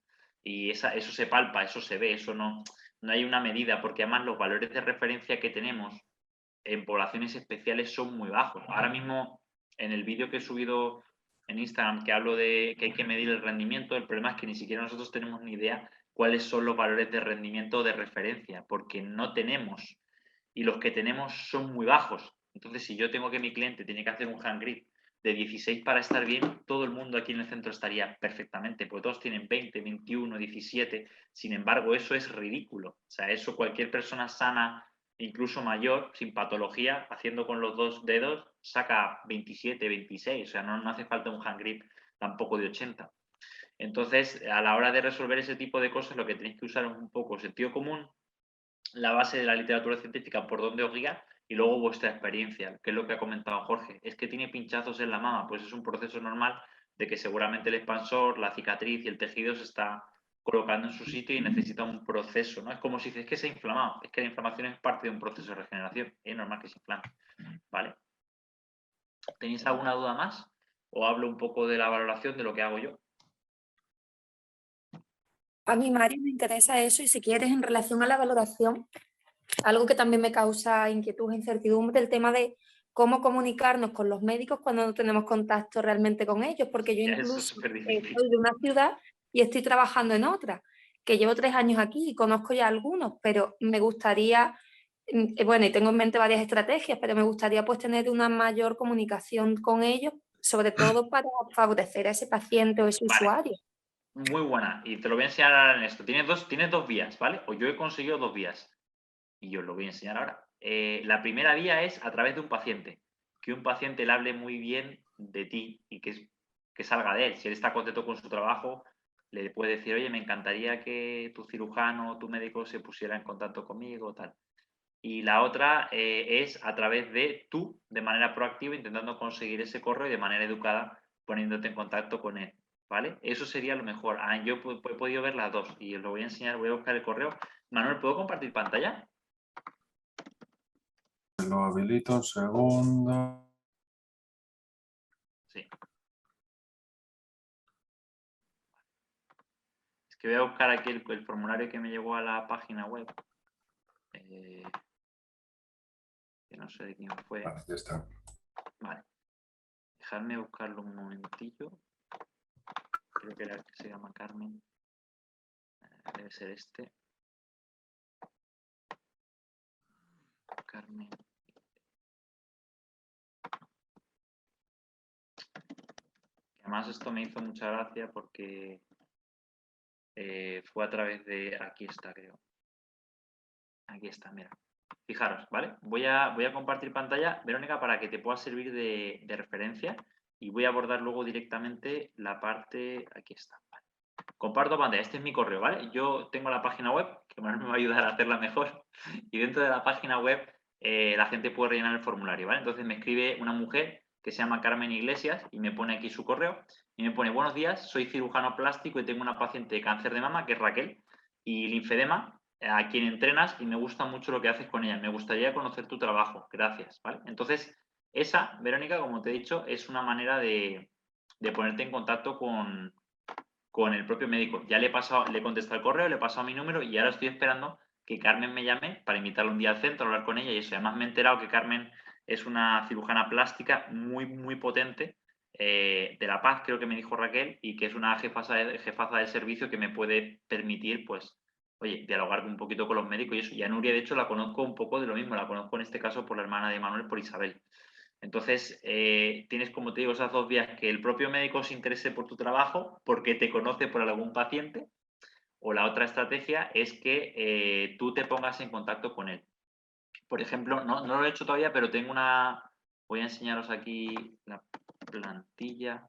Y eso se palpa, eso se ve, eso no hay una medida, porque además los valores de referencia que tenemos en poblaciones especiales son muy bajos. Ahora mismo, en el vídeo que he subido en Instagram, que hablo de que hay que medir el rendimiento, el problema es que ni siquiera nosotros tenemos ni idea cuáles son los valores de rendimiento de referencia, porque no tenemos. Y los que tenemos son muy bajos. Entonces, si yo tengo que mi cliente tiene que hacer un hand grip de 16 para estar bien, todo el mundo aquí en el centro estaría perfectamente, porque todos tienen 20, 21, 17. Sin embargo, eso es ridículo. O sea, eso cualquier persona sana, incluso mayor, sin patología, haciendo con los 2 dedos, saca 27, 26. O sea, no hace falta un hand grip tampoco de 80. Entonces, a la hora de resolver ese tipo de cosas, lo que tenéis que usar es un poco sentido común, la base de la literatura científica por dónde os guía y luego vuestra experiencia, que es lo que ha comentado Jorge. Es que tiene pinchazos en la mama, pues es un proceso normal de que seguramente el expansor, la cicatriz y el tejido se está colocando en su sitio y necesita un proceso, ¿no? Es como si dices que se ha inflamado, es que la inflamación es parte de un proceso de regeneración, es normal que se inflame, ¿vale? ¿Tenéis alguna duda más? ¿O hablo un poco de la valoración de lo que hago yo?
A mí, Mario, me interesa eso y si quieres, en relación a la valoración, algo que también me causa inquietud e incertidumbre, el tema de cómo comunicarnos con los médicos cuando no tenemos contacto realmente con ellos, porque yo incluso soy de una ciudad y estoy trabajando en otra, que llevo 3 años aquí y conozco ya algunos, pero me gustaría, bueno, y tengo en mente varias estrategias, pero me gustaría pues tener una mayor comunicación con ellos, sobre todo para favorecer a ese paciente o ese usuario.
muy buena. Y te lo voy a enseñar ahora en esto. Tienes dos vías, ¿vale? O yo he conseguido 2 vías. Y os lo voy a enseñar ahora. La primera vía es a través de un paciente. Que un paciente le hable muy bien de ti y que salga de él. Si él está contento con su trabajo, le puede decir, oye, me encantaría que tu cirujano o tu médico se pusiera en contacto conmigo, tal. Y la otra es a través de tú, de manera proactiva, intentando conseguir ese correo y de manera educada poniéndote en contacto con él, ¿vale? Eso sería lo mejor. Yo he podido ver las dos y os lo voy a enseñar, voy a buscar el correo. Manuel, ¿puedo compartir pantalla?
Lo habilito un segundo.
Sí. Es que voy a buscar aquí el formulario que me llegó a la página web. Que no sé de quién fue.
Vale, ya está.
Vale. Dejadme buscarlo un momentillo. Creo que era el que se llama Carmen. Debe ser este. Carmen. Además esto me hizo mucha gracia porque fue a través de... Aquí está, creo. Aquí está, mira. Fijaros, ¿vale? Voy a compartir pantalla, Verónica, para que te pueda servir de referencia y voy a abordar luego directamente la parte... Aquí está, vale. Comparto pantalla, este es mi correo, ¿vale? Yo tengo la página web, que Manuel me va a ayudar a hacerla mejor, y dentro de la página web la gente puede rellenar el formulario, ¿vale? Entonces me escribe una mujer que se llama Carmen Iglesias y me pone aquí su correo y me pone, buenos días, soy cirujano plástico y tengo una paciente de cáncer de mama, que es Raquel, y linfedema, a quien entrenas y me gusta mucho lo que haces con ella. Me gustaría conocer tu trabajo, gracias, ¿vale? Entonces, esa, Verónica, como te he dicho, es una manera de ponerte en contacto con el propio médico. Ya le he contestado el correo, le he pasado mi número y ahora estoy esperando que Carmen me llame para invitarla un día al centro, a hablar con ella y eso. Además me he enterado que Carmen es una cirujana plástica muy, muy potente, de La Paz, creo que me dijo Raquel, y que es una jefaza de servicio que me puede permitir, pues, oye, dialogar un poquito con los médicos y eso. Y a Nuria, de hecho, la conozco un poco de lo mismo, la conozco en este caso por la hermana de Manuel, por Isabel. Entonces, tienes, como te digo, esas dos vías, que el propio médico se interese por tu trabajo porque te conoce por algún paciente, o la otra estrategia es que tú te pongas en contacto con él. Por ejemplo, no lo he hecho todavía, pero tengo una... Voy a enseñaros aquí la plantilla,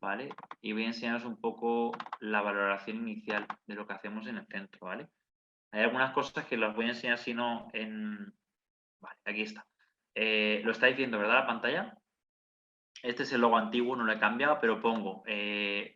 ¿vale? Y voy a enseñaros un poco la valoración inicial de lo que hacemos en el centro, ¿vale? Hay algunas cosas que las voy a enseñar, si no, en... Vale, aquí está. Lo estáis viendo, ¿verdad? La pantalla. Este es el logo antiguo, no lo he cambiado, pero pongo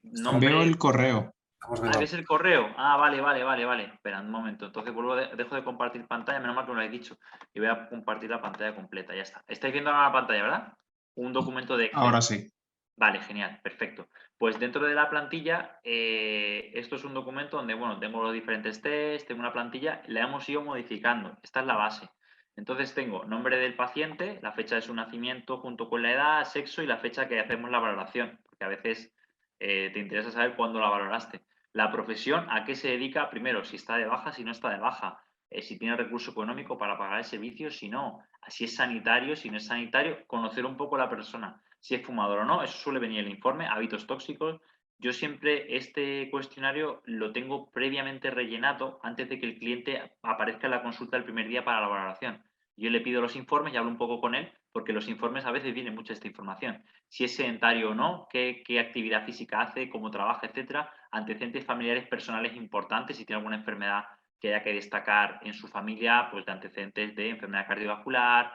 nombre...
Veo el correo.
Estamos
Ah,
viendo.
¿ves el correo? Ah, vale. Espera un momento. Entonces dejo de compartir pantalla, menos mal que me lo habéis dicho. Y voy a compartir la pantalla completa, ya está. Estáis viendo ahora la pantalla, ¿verdad? Un documento de Excel.
Ahora sí.
Vale, genial, perfecto. Pues dentro de la plantilla, esto es un documento donde, bueno, tengo los diferentes tests, tengo una plantilla, la hemos ido modificando. Esta es la base. Entonces tengo nombre del paciente, la fecha de su nacimiento junto con la edad, sexo y la fecha que hacemos la valoración, porque a veces te interesa saber cuándo la valoraste. La profesión, a qué se dedica, primero, si está de baja, si no está de baja, si tiene recurso económico para pagar el servicio, si no, si es sanitario, si no es sanitario, conocer un poco a la persona, si es fumador o no, eso suele venir en el informe, hábitos tóxicos. Yo siempre este cuestionario lo tengo previamente rellenado antes de que el cliente aparezca en la consulta el primer día para la valoración. Yo le pido los informes y hablo un poco con él, porque los informes a veces viene mucha esta información. Si es sedentario o no, qué actividad física hace, cómo trabaja, etcétera, antecedentes familiares personales importantes, si tiene alguna enfermedad que haya que destacar en su familia, pues de antecedentes de enfermedad cardiovascular,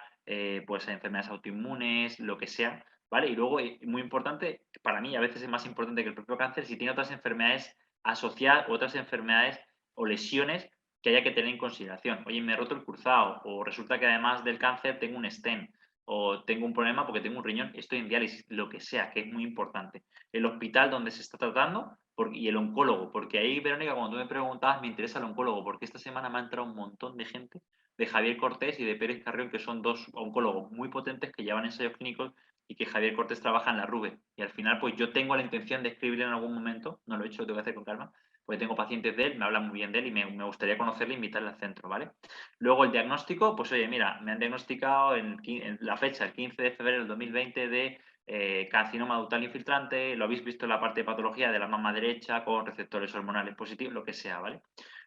pues enfermedades autoinmunes, lo que sea, ¿vale? Y luego, muy importante, para mí a veces es más importante que el propio cáncer, si tiene otras enfermedades asociadas, otras enfermedades o lesiones que haya que tener en consideración. Oye, me he roto el cruzado, o resulta que además del cáncer tengo un stent, o tengo un problema porque tengo un riñón, estoy en diálisis, lo que sea, que es muy importante. El hospital donde se está tratando y el oncólogo, porque ahí, Verónica, cuando tú me preguntabas, me interesa el oncólogo, porque esta semana me ha entrado un montón de gente, de Javier Cortés y de Pérez Carrión, que son dos oncólogos muy potentes que llevan ensayos clínicos y que Javier Cortés trabaja en la RUBE. Y al final, pues yo tengo la intención de escribirle en algún momento, no lo he hecho, lo tengo que hacer con calma, porque tengo pacientes de él, me hablan muy bien de él y me gustaría conocerle e invitarle al centro, ¿vale? Luego el diagnóstico, pues oye, mira, me han diagnosticado en la fecha, el 15 de febrero del 2020, de carcinoma ductal infiltrante, lo habéis visto en la parte de patología de la mama derecha con receptores hormonales positivos, lo que sea, ¿vale?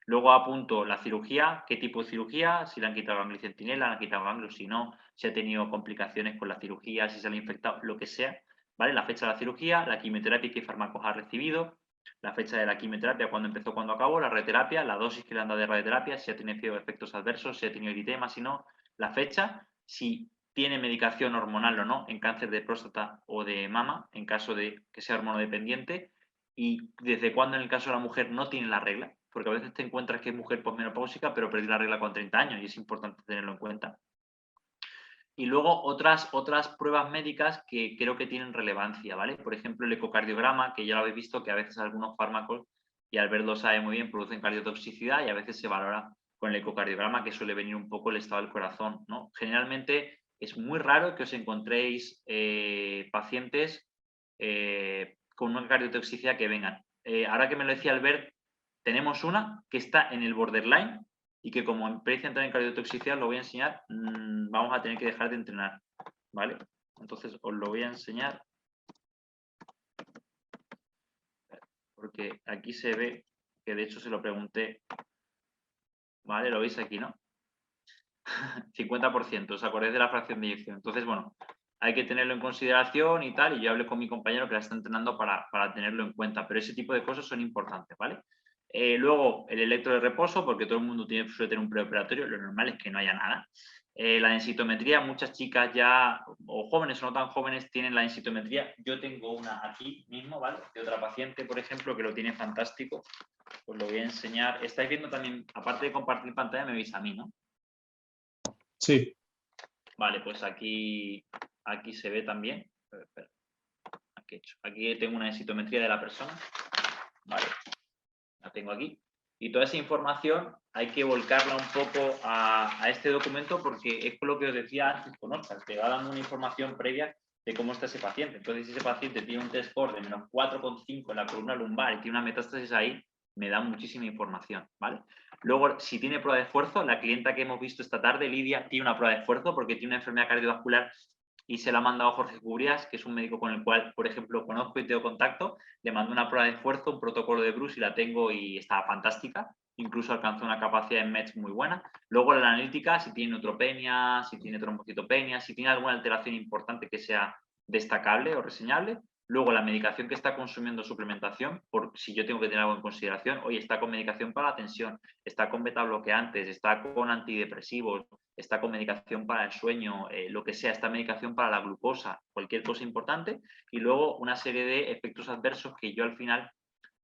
Luego apunto la cirugía, qué tipo de cirugía, si le han quitado ganglio centinela, le han quitado ganglio, si no, si ha tenido complicaciones con la cirugía, si se le ha infectado, lo que sea, ¿vale? La fecha de la cirugía, la quimioterapia y qué fármacos ha recibido, la fecha de la quimioterapia, cuándo empezó, cuándo acabó, la radioterapia, la dosis que le han dado de radioterapia, si ha tenido efectos adversos, si ha tenido eritema, si no, la fecha, si tiene medicación hormonal o no en cáncer de próstata o de mama, en caso de que sea hormonodependiente, y desde cuándo en el caso de la mujer no tiene la regla, porque a veces te encuentras que es mujer posmenopáusica, pero perdió la regla con 30 años y es importante tenerlo en cuenta. Y luego otras pruebas médicas que creo que tienen relevancia, ¿vale? Por ejemplo, el ecocardiograma, que ya lo habéis visto, que a veces algunos fármacos, y Albert lo sabe muy bien, producen cardiotoxicidad y a veces se valora con el ecocardiograma, que suele venir un poco el estado del corazón, ¿no? Generalmente es muy raro que os encontréis pacientes con una cardiotoxicidad que vengan. Ahora que me lo decía Albert, tenemos una que está en el borderline, y que como empiece a entrar en cardiotoxicidad, lo voy a enseñar, vamos a tener que dejar de entrenar, ¿vale? Entonces os lo voy a enseñar, porque aquí se ve, que de hecho se lo pregunté, ¿vale? Lo veis aquí, ¿no? 50%, ¿os acordáis de la fracción de eyección? Entonces, bueno, hay que tenerlo en consideración y tal, y yo hablé con mi compañero que la está entrenando para tenerlo en cuenta, pero ese tipo de cosas son importantes, ¿vale? Luego, el electro de reposo, porque todo el mundo suele tener un preoperatorio, lo normal es que no haya nada. La densitometría, muchas chicas ya, o jóvenes o no tan jóvenes, tienen la densitometría. Yo tengo una aquí mismo, ¿vale? De otra paciente, por ejemplo, que lo tiene fantástico. Os lo voy a enseñar. Estáis viendo también, aparte de compartir pantalla, me veis a mí, ¿no?
Sí.
Vale, pues aquí se ve también. Espera. Aquí tengo una densitometría de la persona. Vale. La tengo aquí. Y toda esa información hay que volcarla un poco a este documento porque es lo que os decía antes con Oscar, te va dando una información previa de cómo está ese paciente. Entonces, si ese paciente tiene un T-score de menos 4,5 en la columna lumbar y tiene una metástasis ahí, me da muchísima información, ¿vale? Luego, si tiene prueba de esfuerzo, la clienta que hemos visto esta tarde, Lidia, tiene una prueba de esfuerzo porque tiene una enfermedad cardiovascular y se la ha mandado a Jorge Cubrias, que es un médico con el cual, por ejemplo, conozco y tengo contacto. Le mando una prueba de esfuerzo, un protocolo de Bruce y la tengo y está fantástica. Incluso alcanzó una capacidad en METs muy buena. Luego la analítica, si tiene neutropenia, si tiene trombocitopenia, si tiene alguna alteración importante que sea destacable o reseñable. Luego la medicación que está consumiendo, suplementación, por si yo tengo que tener algo en consideración. Oye, está con medicación para la tensión, está con beta bloqueantes, está con antidepresivos, está con medicación para el sueño, lo que sea, esta medicación para la glucosa, cualquier cosa importante. Y luego una serie de efectos adversos que yo al final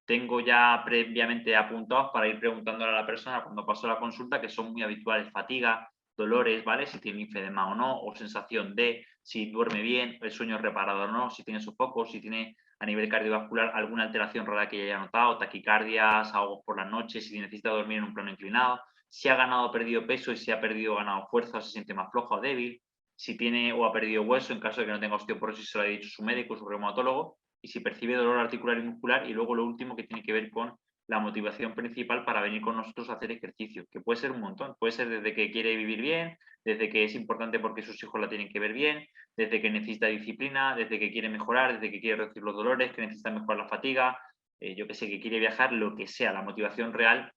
tengo ya previamente apuntados para ir preguntándole a la persona cuando paso la consulta, que son muy habituales: fatiga, dolores, ¿vale? Si tiene linfedema o no, o sensación de si duerme bien, el sueño reparado o no, si tiene sofocos, si tiene a nivel cardiovascular alguna alteración rara que haya notado, taquicardias, ahogos por las noches, si necesita dormir en un plano inclinado, si ha ganado o perdido peso y si ha perdido o ganado fuerza, se siente más floja o débil, si tiene o ha perdido hueso, en caso de que no tenga osteoporosis, se lo ha dicho su médico, su reumatólogo, y si percibe dolor articular y muscular, y luego lo último que tiene que ver con la motivación principal para venir con nosotros a hacer ejercicio, que puede ser un montón, puede ser desde que quiere vivir bien, desde que es importante porque sus hijos la tienen que ver bien, desde que necesita disciplina, desde que quiere mejorar, desde que quiere reducir los dolores, que necesita mejorar la fatiga, yo que sé, que quiere viajar, lo que sea, la motivación real,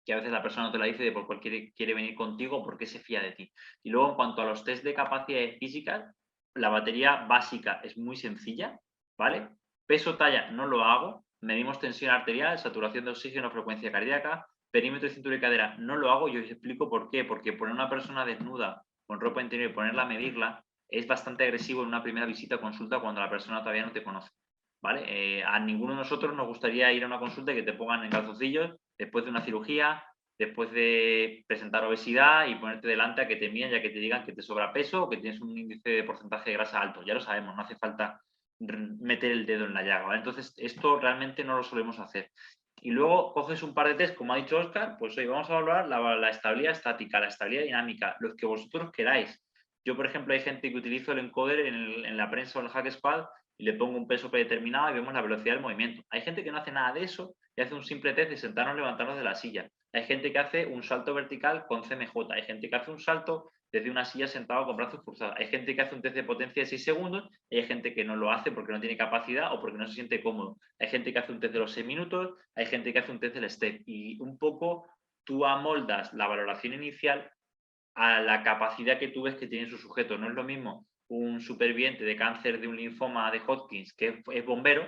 que a veces la persona no te la dice de por cuál quiere venir contigo, porque se fía de ti. Y luego, en cuanto a los test de capacidades físicas, la batería básica es muy sencilla, ¿vale? Peso, talla, no lo hago. Medimos tensión arterial, saturación de oxígeno, frecuencia cardíaca, perímetro de cintura y cadera, no lo hago. Yo os explico por qué. Porque poner a una persona desnuda, con ropa interior y ponerla a medirla, es bastante agresivo en una primera visita o consulta cuando la persona todavía no te conoce, ¿vale? A ninguno de nosotros nos gustaría ir a una consulta y que te pongan en calzoncillos después de una cirugía, después de presentar obesidad y ponerte delante a que te midan, ya que te digan que te sobra peso o que tienes un índice de porcentaje de grasa alto. Ya lo sabemos, no hace falta meter el dedo en la llaga, ¿vale? Entonces, esto realmente no lo solemos hacer. Y luego coges un par de test, como ha dicho Óscar, pues hoy vamos a evaluar la estabilidad estática, la estabilidad dinámica, los que vosotros queráis. Yo, por ejemplo, hay gente que utilizo el encoder en la prensa o en el Hack Squad y le pongo un peso predeterminado y vemos la velocidad del movimiento. Hay gente que no hace nada de eso y hace un simple test de sentarnos, levantarnos de la silla. Hay gente que hace un salto vertical con CMJ, hay gente que hace un salto desde una silla sentado con brazos cruzados. Hay gente que hace un test de potencia de 6 segundos y hay gente que no lo hace porque no tiene capacidad o porque no se siente cómodo. Hay gente que hace un test de los 6 minutos, hay gente que hace un test del STEP y un poco tú amoldas la valoración inicial a la capacidad que tú ves que tiene su sujeto. No es lo mismo un superviviente de cáncer de un linfoma de Hodgkin que es bombero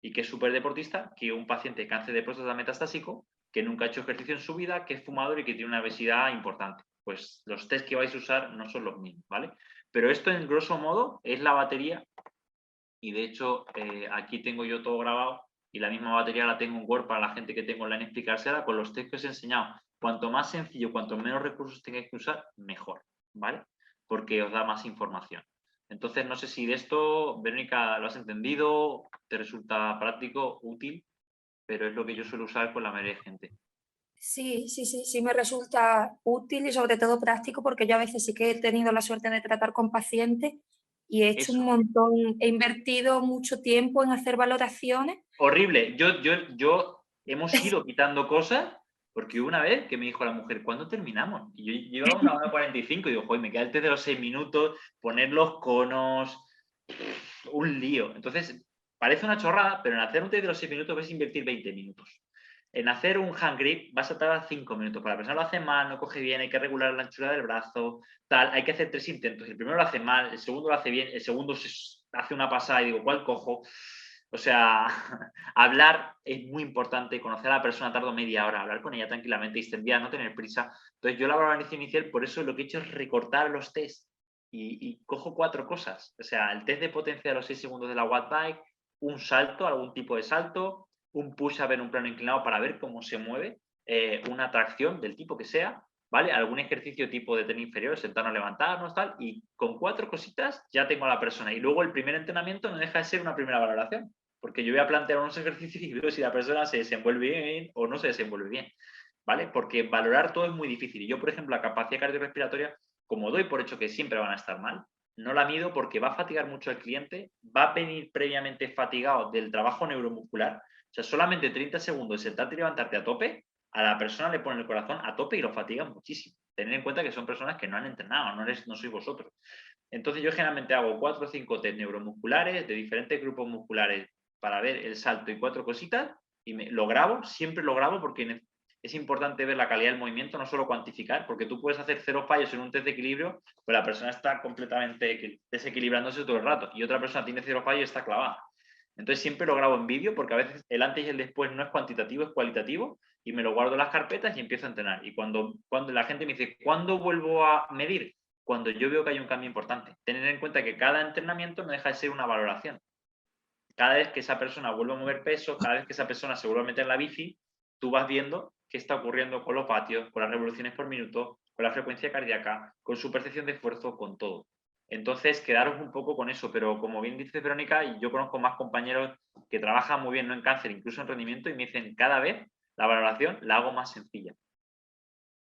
y que es súper deportista que un paciente de cáncer de próstata metastásico que nunca ha hecho ejercicio en su vida, que es fumador y que tiene una obesidad importante. Pues los test que vais a usar no son los mismos, ¿vale? Pero esto en grosso modo es la batería y de hecho aquí tengo yo todo grabado y la misma batería la tengo en Word para la gente que tengo online explicársela con los test que os he enseñado. Cuanto más sencillo, cuanto menos recursos tengáis que usar, mejor, ¿vale? Porque os da más información. Entonces, no sé si de esto, Verónica, lo has entendido, te resulta práctico, útil, pero es lo que yo suelo usar con la mayoría de gente.
Sí, me resulta útil y sobre todo práctico porque yo a veces sí que he tenido la suerte de tratar con pacientes y he hecho un montón, he invertido mucho tiempo en hacer valoraciones.
Horrible. Yo hemos ido quitando cosas porque una vez que me dijo la mujer, ¿cuándo terminamos? Y yo llevaba 1 hora 45 y digo, joder, me queda el test de los 6 minutos, poner los conos, un lío. Entonces, parece una chorrada, pero en hacer un test de los 6 minutos vas a invertir 20 minutos. En hacer un hand grip vas a tardar 5 minutos. Para la persona lo hace mal, no coge bien, hay que regular la anchura del brazo, tal. Hay que hacer 3 intentos. El primero lo hace mal, el segundo lo hace bien, el segundo hace una pasada y digo, ¿cuál cojo? O sea, hablar es muy importante, conocer a la persona tardo media hora, hablar con ella tranquilamente, distendida, no tener prisa. Entonces yo la valoración inicial, por eso lo que he hecho es recortar los tests y cojo 4 cosas. O sea, el test de potencia de los 6 segundos de la watt bike, un salto, algún tipo de salto, un push-up en un plano inclinado para ver cómo se mueve, una tracción del tipo que sea, ¿vale? Algún ejercicio tipo de tren inferior, sentarnos, levantarnos, tal, y con 4 cositas ya tengo a la persona. Y luego el primer entrenamiento no deja de ser una primera valoración, porque yo voy a plantear unos ejercicios y veo si la persona se desenvuelve bien o no se desenvuelve bien, ¿vale? Porque valorar todo es muy difícil. Y yo, por ejemplo, la capacidad cardiorrespiratoria, como doy por hecho que siempre van a estar mal, no la mido porque va a fatigar mucho al cliente, va a venir previamente fatigado del trabajo neuromuscular. O sea, solamente 30 segundos de sentarte y levantarte a tope, a la persona le pone el corazón a tope y lo fatiga muchísimo. Tened en cuenta que son personas que no han entrenado, no sois vosotros. Entonces yo generalmente hago 4 o 5 test neuromusculares de diferentes grupos musculares para ver el salto y 4 cositas y lo grabo, siempre lo grabo porque es importante ver la calidad del movimiento, no solo cuantificar, porque tú puedes hacer 0 fallos en un test de equilibrio, pero la persona está completamente desequilibrándose todo el rato y otra persona tiene 0 fallos y está clavada. Entonces siempre lo grabo en vídeo porque a veces el antes y el después no es cuantitativo, es cualitativo y me lo guardo en las carpetas y empiezo a entrenar. Y cuando la gente me dice, ¿cuándo vuelvo a medir? Cuando yo veo que hay un cambio importante. Tener en cuenta que cada entrenamiento no deja de ser una valoración. Cada vez que esa persona vuelve a mover peso, cada vez que esa persona se vuelve a meter en la bici, tú vas viendo qué está ocurriendo con los vatios, con las revoluciones por minuto, con la frecuencia cardíaca, con su percepción de esfuerzo, con todo. Entonces, quedaros un poco con eso, pero como bien dice Verónica, y yo conozco más compañeros que trabajan muy bien, no en cáncer, incluso en rendimiento, y me dicen, cada vez la valoración la hago más sencilla.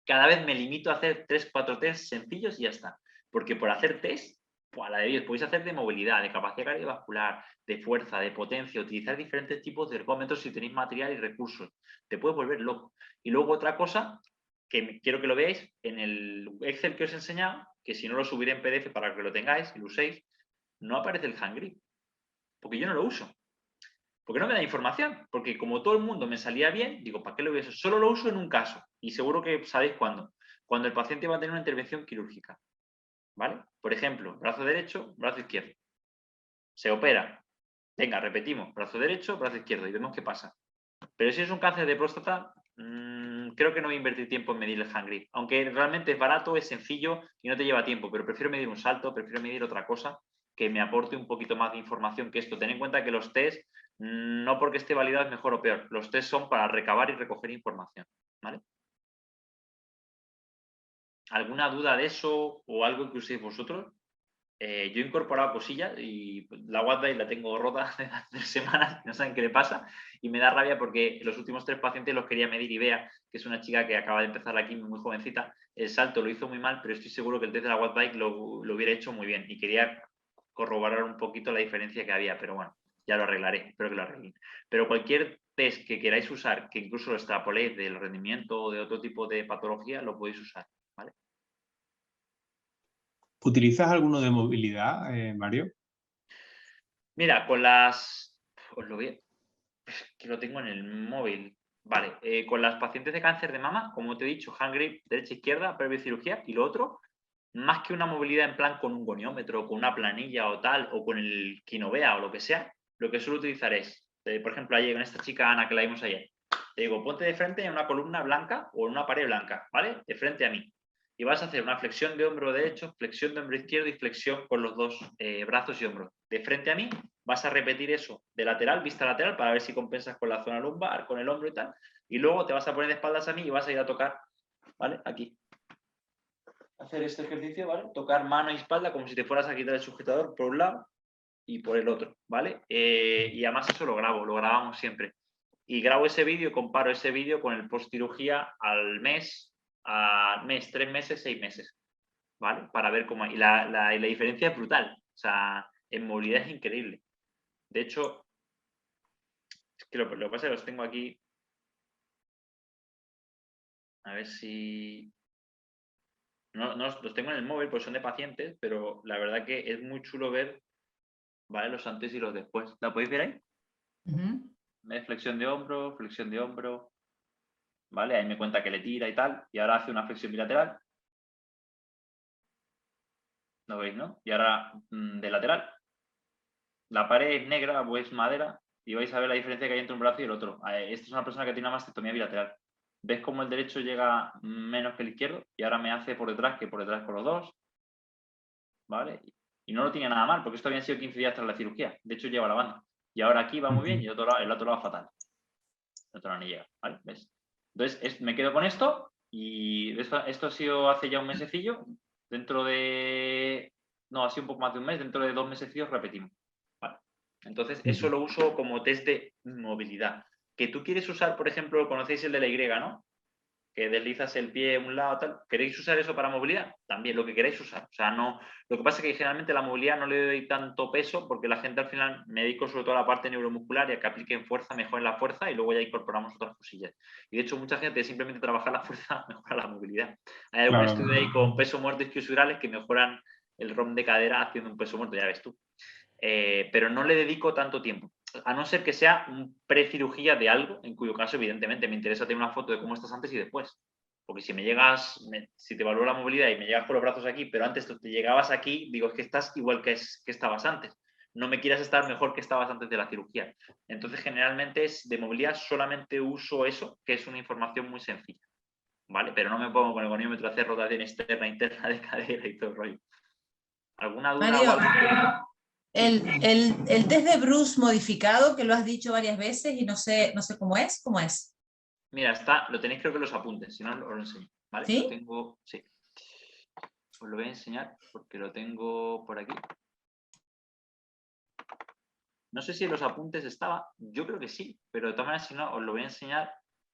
Cada vez me limito a hacer 3, 4 test sencillos y ya está. Porque por hacer test, a la de 10, podéis hacer de movilidad, de capacidad cardiovascular, de fuerza, de potencia, utilizar diferentes tipos de ergómetros si tenéis material y recursos. Te puedes volver loco. Y luego otra cosa, que quiero que lo veáis, en el Excel que os he enseñado, que si no lo subiré en PDF para que lo tengáis y lo uséis, no aparece el hand grip. Porque yo no lo uso. Porque no me da información, porque como todo el mundo me salía bien, digo, ¿para qué lo voy a usar? Solo lo uso en un caso, y seguro que sabéis cuándo. Cuando el paciente va a tener una intervención quirúrgica, ¿vale? Por ejemplo, brazo derecho, brazo izquierdo. Se opera. Venga, repetimos, brazo derecho, brazo izquierdo, y vemos qué pasa. Pero si es un cáncer de próstata, creo que no voy a invertir tiempo en medir el hand grip. Aunque realmente es barato, es sencillo y no te lleva tiempo, pero prefiero medir un salto, prefiero medir otra cosa que me aporte un poquito más de información que esto. Ten en cuenta que los test, no porque esté validado es mejor o peor. Los test son para recabar y recoger información, ¿vale? ¿Alguna duda de eso o algo que uséis vosotros? Yo he incorporado cosillas y la WhatsApp la tengo rota hace 3 semanas, no saben qué le pasa y me da rabia porque los últimos 3 pacientes los quería medir y Bea, que es una chica que acaba de empezar aquí muy jovencita, el salto lo hizo muy mal, pero estoy seguro que el test de la WhatsApp lo hubiera hecho muy bien y quería corroborar un poquito la diferencia que había, pero bueno, ya lo arreglaré, espero que lo arreglen. Pero cualquier test que queráis usar, que incluso lo extrapoléis del rendimiento o de otro tipo de patología, lo podéis usar, ¿vale?
¿Utilizas alguno de movilidad, Mario?
Mira, con las... Os lo voy que lo tengo en el móvil. Vale, con las pacientes de cáncer de mama, como te he dicho, hand grip, derecha, izquierda, previa cirugía, y lo otro, más que una movilidad en plan con un goniómetro, con una planilla o tal, o con el Kinovea o lo que sea, lo que suelo utilizar es, por ejemplo, ayer con esta chica Ana que la vimos ayer, te digo, ponte de frente en una columna blanca o en una pared blanca, ¿vale? De frente a mí. Y vas a hacer una flexión de hombro derecho, flexión de hombro izquierdo y flexión con los dos brazos y hombros. De frente a mí vas a repetir eso de lateral, vista lateral, para ver si compensas con la zona lumbar, con el hombro y tal. Y luego te vas a poner de espaldas a mí y vas a ir a tocar, ¿vale? Aquí. Hacer este ejercicio, ¿vale? Tocar mano y espalda como si te fueras a quitar el sujetador por un lado y por el otro, ¿vale? Y además eso lo grabamos siempre. Y grabo ese vídeo y comparo ese vídeo con el post cirugía al mes, 3 meses, 6 meses, ¿vale? Para ver cómo... Y la diferencia es brutal. O sea, en movilidad es increíble. De hecho, es que lo que pasa es que los tengo aquí. A ver si... No, los tengo en el móvil, pues son de pacientes, pero la verdad que es muy chulo ver, ¿vale? Los antes y los después. ¿La podéis ver ahí? Flexión de hombro, ¿vale? Ahí me cuenta que le tira y tal, y ahora hace una flexión bilateral. ¿Lo veis, no? Y ahora de lateral. La pared es negra o es madera y vais a ver la diferencia que hay entre un brazo y el otro. Esta es una persona que tiene una mastectomía bilateral. ¿Ves cómo el derecho llega menos que el izquierdo? Y ahora me hace por detrás que por detrás con los dos. ¿Vale? Y no lo tiene nada mal, porque esto habían sido 15 días tras la cirugía. De hecho, lleva la banda. Y ahora aquí va muy bien y el otro lado va fatal. El otro lado ni llega. ¿Vale? ¿Ves? Entonces, me quedo con esto y esto ha sido hace ya un mesecillo. Dentro de... No, ha sido un poco más de un mes. Dentro de 2 mesecillos repetimos. ¿Vale? Entonces, eso lo uso como test de movilidad. Que tú quieres usar, por ejemplo, conocéis el de la Y, ¿no? Que deslizas el pie a un lado, tal. ¿Queréis usar eso para movilidad? También, lo que queréis usar. O sea, no... Lo que pasa es que generalmente la movilidad no le doy tanto peso porque la gente al final me dedico sobre todo a la parte neuromuscular y a que apliquen fuerza, mejoren la fuerza y luego ya incorporamos otras cosillas. Y de hecho, mucha gente simplemente trabajar la fuerza mejora la movilidad. Hay algún estudio ahí con peso muerto isquiosurales que mejoran el ROM de cadera haciendo un peso muerto, ya ves tú. Pero no le dedico tanto tiempo. A no ser que sea un pre-cirugía de algo, en cuyo caso, evidentemente, me interesa tener una foto de cómo estás antes y después. Porque si me llegas, si te evalúo la movilidad y me llegas con los brazos aquí, pero antes te llegabas aquí, digo, es que estás igual que estabas antes. No me quieras estar mejor que estabas antes de la cirugía. Entonces, generalmente de movilidad solamente uso eso, que es una información muy sencilla. ¿Vale? Pero no me pongo con el goniómetro a hacer rotación externa, interna de cadera y todo el rollo. ¿Alguna duda?
Mario,
o algo?
el test de Bruce modificado, que lo has dicho varias veces y no sé cómo es.
Mira, lo tenéis creo que los apuntes, si no os lo enseño, ¿vale?
¿Sí?
Lo tengo, sí. Os lo voy a enseñar porque lo tengo por aquí. No sé si en los apuntes estaba, yo creo que sí, pero de todas maneras si no, os lo voy a enseñar,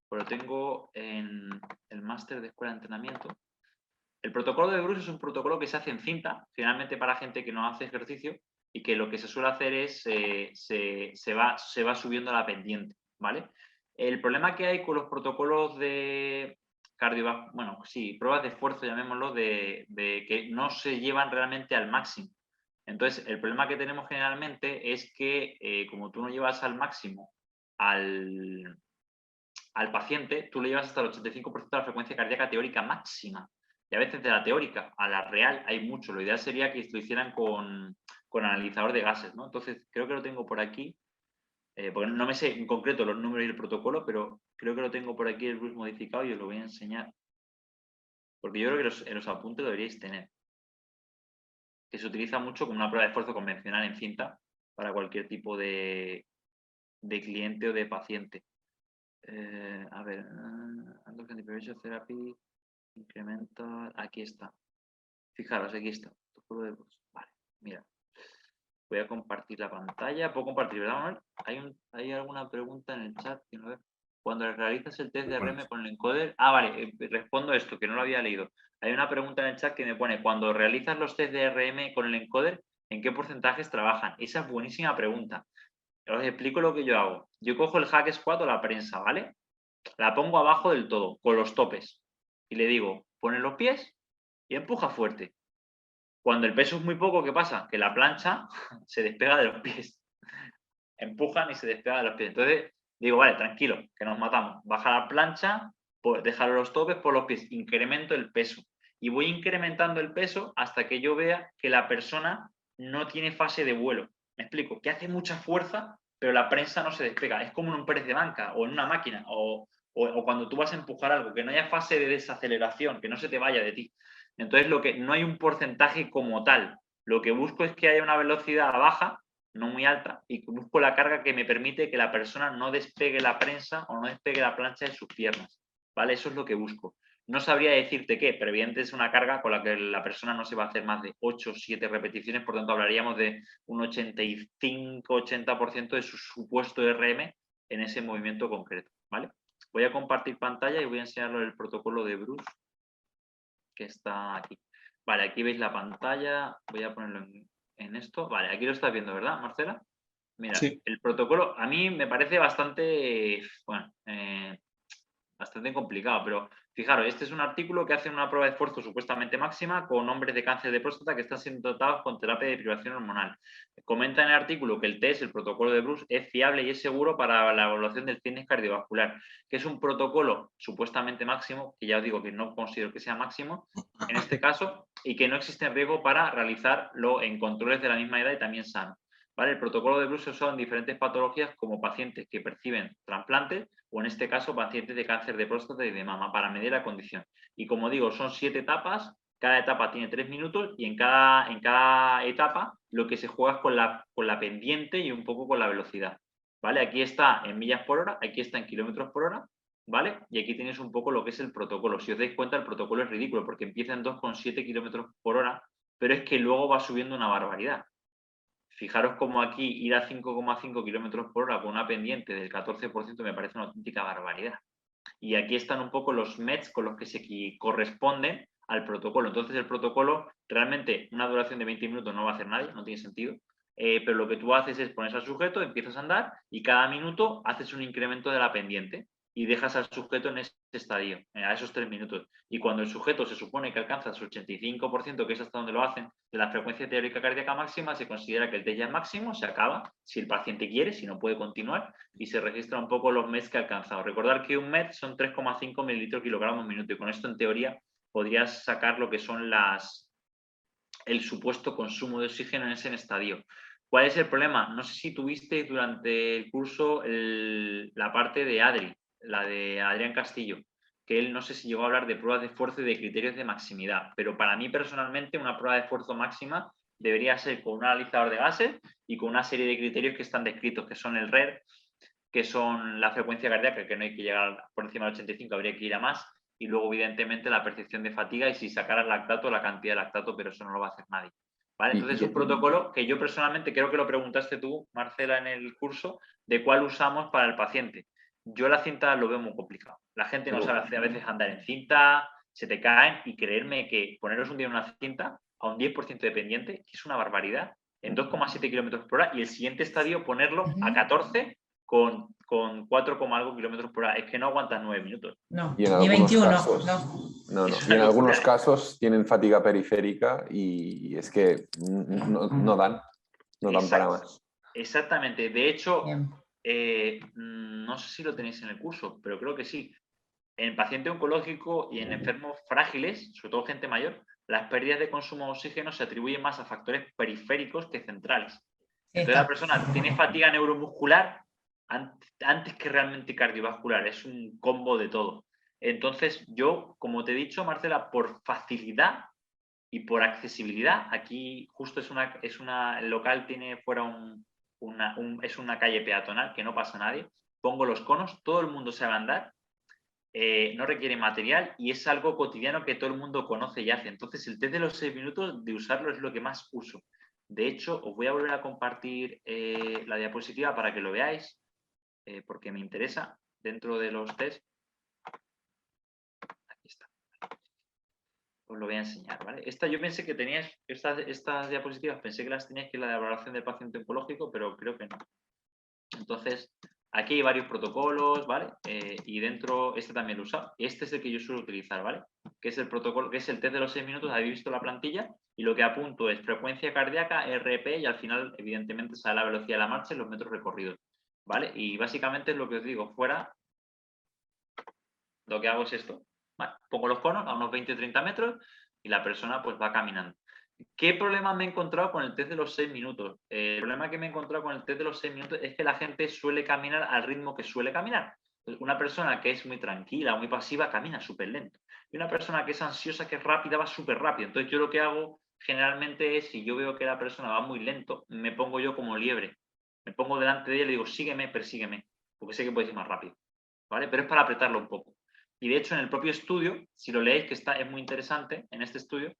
porque lo tengo en el máster de escuela de entrenamiento. El protocolo de Bruce es un protocolo que se hace en cinta, generalmente para gente que no hace ejercicio, y que lo que se suele hacer es, se va subiendo la pendiente, ¿vale? El problema que hay con los protocolos de cardiovascular, bueno, sí, pruebas de esfuerzo, llamémoslo, de que no se llevan realmente al máximo. Entonces, el problema que tenemos generalmente es que como tú no llevas al máximo al paciente, tú le llevas hasta el 85% de la frecuencia cardíaca teórica máxima. Y a veces de la teórica a la real hay mucho. Lo ideal sería que lo hicieran con analizador de gases, ¿no? Entonces, creo que lo tengo por aquí, porque no me sé en concreto los números y el protocolo, pero creo que lo tengo por aquí el Bruce modificado y os lo voy a enseñar. Porque yo creo que en los apuntes lo deberíais tener. Que se utiliza mucho como una prueba de esfuerzo convencional en cinta para cualquier tipo de cliente o de paciente. A ver, Androgen Deprivation Therapy, incrementa, aquí está. Fijaros, aquí está. Vale, mira. Voy a compartir la pantalla. Puedo compartir, ¿verdad, Manuel? ¿Hay alguna pregunta en el chat? Cuando realizas el test de RM con el encoder... Ah, vale, respondo esto, que no lo había leído. Hay una pregunta en el chat que me pone, cuando realizas los test de RM con el encoder, ¿en qué porcentajes trabajan? Esa es buenísima pregunta. Os explico lo que yo hago. Yo cojo el hack squat o la prensa, ¿vale? La pongo abajo del todo, con los topes. Y le digo, pone los pies y empuja fuerte. Cuando el peso es muy poco, ¿qué pasa? Que la plancha se despega de los pies. Empujan y se despega de los pies. Entonces, digo, vale, tranquilo, que nos matamos. Baja la plancha, pues dejar los topes por los pies, incremento el peso. Y voy incrementando el peso hasta que yo vea que la persona no tiene fase de vuelo. Me explico, que hace mucha fuerza, pero la prensa no se despega. Es como en un press de banca o en una máquina o cuando tú vas a empujar algo, que no haya fase de desaceleración, que no se te vaya de ti. Entonces, no hay un porcentaje como tal. Lo que busco es que haya una velocidad baja, no muy alta, y busco la carga que me permite que la persona no despegue la prensa o no despegue la plancha de sus piernas. ¿Vale? Eso es lo que busco. No sabría decirte qué, pero evidentemente es una carga con la que la persona no se va a hacer más de 8 o 7 repeticiones, por tanto hablaríamos de un 85-80% de su supuesto RM en ese movimiento concreto. ¿Vale? Voy a compartir pantalla y voy a enseñarlo el protocolo de Bruce, que está aquí. Vale, aquí veis la pantalla, voy a ponerlo en esto. Vale, aquí lo estás viendo, ¿verdad, Marcela? Mira,
Sí.
el protocolo a mí me parece bastante, bueno, bastante complicado, pero fijaros, este es un artículo que hace una prueba de esfuerzo supuestamente máxima con hombres de cáncer de próstata que están siendo tratados con terapia de privación hormonal. Comenta en el artículo que el test, el protocolo de Bruce, es fiable y es seguro para la evaluación del fitness cardiovascular, que es un protocolo supuestamente máximo, que ya os digo que no considero que sea máximo en este caso, y que no existe riesgo para realizarlo en controles de la misma edad y también sano. ¿Vale? El protocolo de Bruce se usa en diferentes patologías como pacientes que perciben trasplantes o en este caso pacientes de cáncer de próstata y de mama para medir la condición. Y como digo, son 7 etapas, cada etapa tiene 3 minutos y en cada etapa lo que se juega es con la pendiente y un poco con la velocidad. ¿Vale? Aquí está en millas por hora, aquí está en kilómetros por hora, ¿vale? Y aquí tienes un poco lo que es el protocolo. Si os dais cuenta, el protocolo es ridículo porque empieza en 2,7 kilómetros por hora, pero es que luego va subiendo una barbaridad. Fijaros como aquí ir a 5,5 kilómetros por hora con una pendiente del 14% me parece una auténtica barbaridad. Y aquí están un poco los METs con los que se corresponden al protocolo. Entonces el protocolo, realmente una duración de 20 minutos no va a hacer nadie, no tiene sentido. Pero lo que tú haces es pones al sujeto, empiezas a andar y cada minuto haces un incremento de la pendiente y dejas al sujeto en ese estadio, a esos 3 minutos. Y cuando el sujeto se supone que alcanza su 85%, que es hasta donde lo hacen, de la frecuencia teórica cardíaca máxima, se considera que el test ya es máximo, se acaba, si el paciente quiere, si no puede continuar, y se registra un poco los METs que ha alcanzado. Recordar que un MET son 3,5 mililitros kilogramos minuto, y con esto, en teoría, podrías sacar lo que son el supuesto consumo de oxígeno en ese estadio. ¿Cuál es el problema? No sé si tuviste durante el curso la parte de Adri, la de Adrián Castillo, que él no sé si llegó a hablar de pruebas de esfuerzo y de criterios de maximidad, pero para mí personalmente una prueba de esfuerzo máxima debería ser con un analizador de gases y con una serie de criterios que están descritos, que son el RED, que son la frecuencia cardíaca, que no hay que llegar por encima del 85, habría que ir a más, y luego evidentemente la percepción de fatiga y si sacaras lactato, la cantidad de lactato, pero eso no lo va a hacer nadie. ¿Vale? Entonces es un protocolo que yo personalmente creo que lo preguntaste tú, Marcela, en el curso, de cuál usamos para el paciente. Yo la cinta lo veo muy complicado. La gente no sabe a veces andar en cinta, se te caen y creerme que poneros un día en una cinta a un 10% de pendiente, que es una barbaridad, en 2,7 kilómetros por hora y el siguiente estadio ponerlo a 14 con 4, algo kilómetros por hora. Es que no aguantas 9 minutos.
No,
Y en
ni
algunos
21,
casos,
no.
y en algunos casos tienen fatiga periférica y es que no dan para más.
Exactamente. De hecho,
Bien.
no sé si lo tenéis en el curso, pero creo que sí. En paciente oncológico y en enfermos frágiles, sobre todo gente mayor, las pérdidas de consumo de oxígeno se atribuyen más a factores periféricos que centrales. Entonces la persona tiene fatiga neuromuscular antes que realmente cardiovascular, es un combo de todo. Entonces yo, como te he dicho, Marcela, por facilidad y por accesibilidad, aquí justo el local tiene fuera es una calle peatonal que no pasa nadie, pongo los conos, todo el mundo sabe andar, no requiere material y es algo cotidiano que todo el mundo conoce y hace. Entonces el test de los 6 minutos, de usarlo es lo que más uso. De hecho, os voy a volver a compartir la diapositiva para que lo veáis, porque me interesa dentro de los test. Aquí está. Os lo voy a enseñar, ¿vale? Yo pensé que teníais, estas diapositivas, pensé que las teníais que ir la de valoración del paciente oncológico, pero creo que no. Entonces, Aquí hay varios protocolos, ¿vale? Y dentro, este también lo he usado. Este es el que yo suelo utilizar, ¿vale? Que es el protocolo, que es el test de los 6 minutos. Habéis visto la plantilla y lo que apunto es frecuencia cardíaca, RP y al final, evidentemente, sale la velocidad de la marcha y los metros recorridos, ¿vale? Y básicamente es lo que os digo, fuera, lo que hago es esto, ¿vale? Pongo los conos a unos 20-30 metros y la persona pues va caminando. ¿Qué problema me he encontrado con el test de los 6 minutos? El problema que me he encontrado con el test de los 6 minutos es que la gente suele caminar al ritmo que suele caminar. Una persona que es muy tranquila, muy pasiva, camina súper lento. Y una persona que es ansiosa, que es rápida, va súper rápido. Entonces yo lo que hago generalmente es, si yo veo que la persona va muy lento, me pongo yo como liebre. Me pongo delante de ella y le digo, sígueme, persígueme, porque sé que puedes ir más rápido, ¿vale? Pero es para apretarlo un poco. Y de hecho en el propio estudio, si lo leéis, que es muy interesante, en este estudio,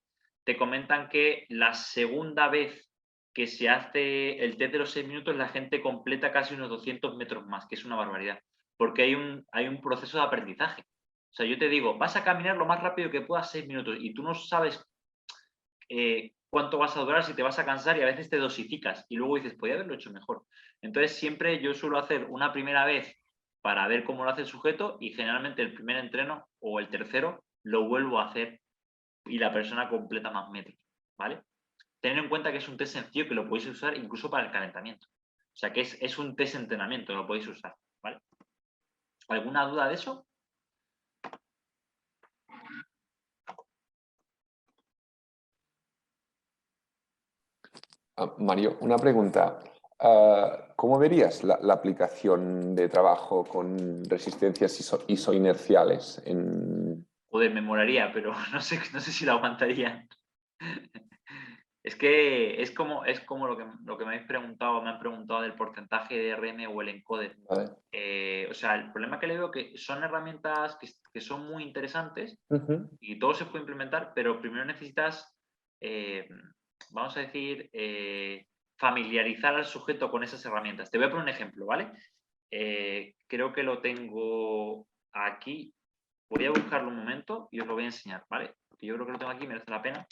te comentan que la segunda vez que se hace el test de los 6 minutos, la gente completa casi unos 200 metros más, que es una barbaridad, porque hay un proceso de aprendizaje. O sea, yo te digo, vas a caminar lo más rápido que puedas 6 minutos y tú no sabes cuánto vas a durar, si te vas a cansar y a veces te dosificas y luego dices, podría haberlo hecho mejor. Entonces siempre yo suelo hacer una primera vez para ver cómo lo hace el sujeto y generalmente el primer entreno o el tercero lo vuelvo a hacer y la persona completa más metros, ¿vale? Tener en cuenta que es un test sencillo que lo podéis usar incluso para el calentamiento. O sea que es un test de entrenamiento, lo podéis usar, ¿vale? ¿Alguna duda de eso?
Mario, una pregunta. ¿Cómo verías la aplicación de trabajo con resistencias isoinerciales en...
Joder, me molaría, pero no sé si la aguantaría. Es que es como lo que me habéis preguntado, me han preguntado del porcentaje de RM o el encoder.
Vale.
O sea, el problema que le veo que son herramientas que son muy interesantes y todo se puede implementar, pero primero necesitas, vamos a decir, familiarizar al sujeto con esas herramientas. Te voy a poner un ejemplo, ¿vale? Creo que lo tengo aquí. Voy a buscarlo un momento y os lo voy a enseñar, ¿vale? Porque yo creo que lo tengo aquí, merece la pena.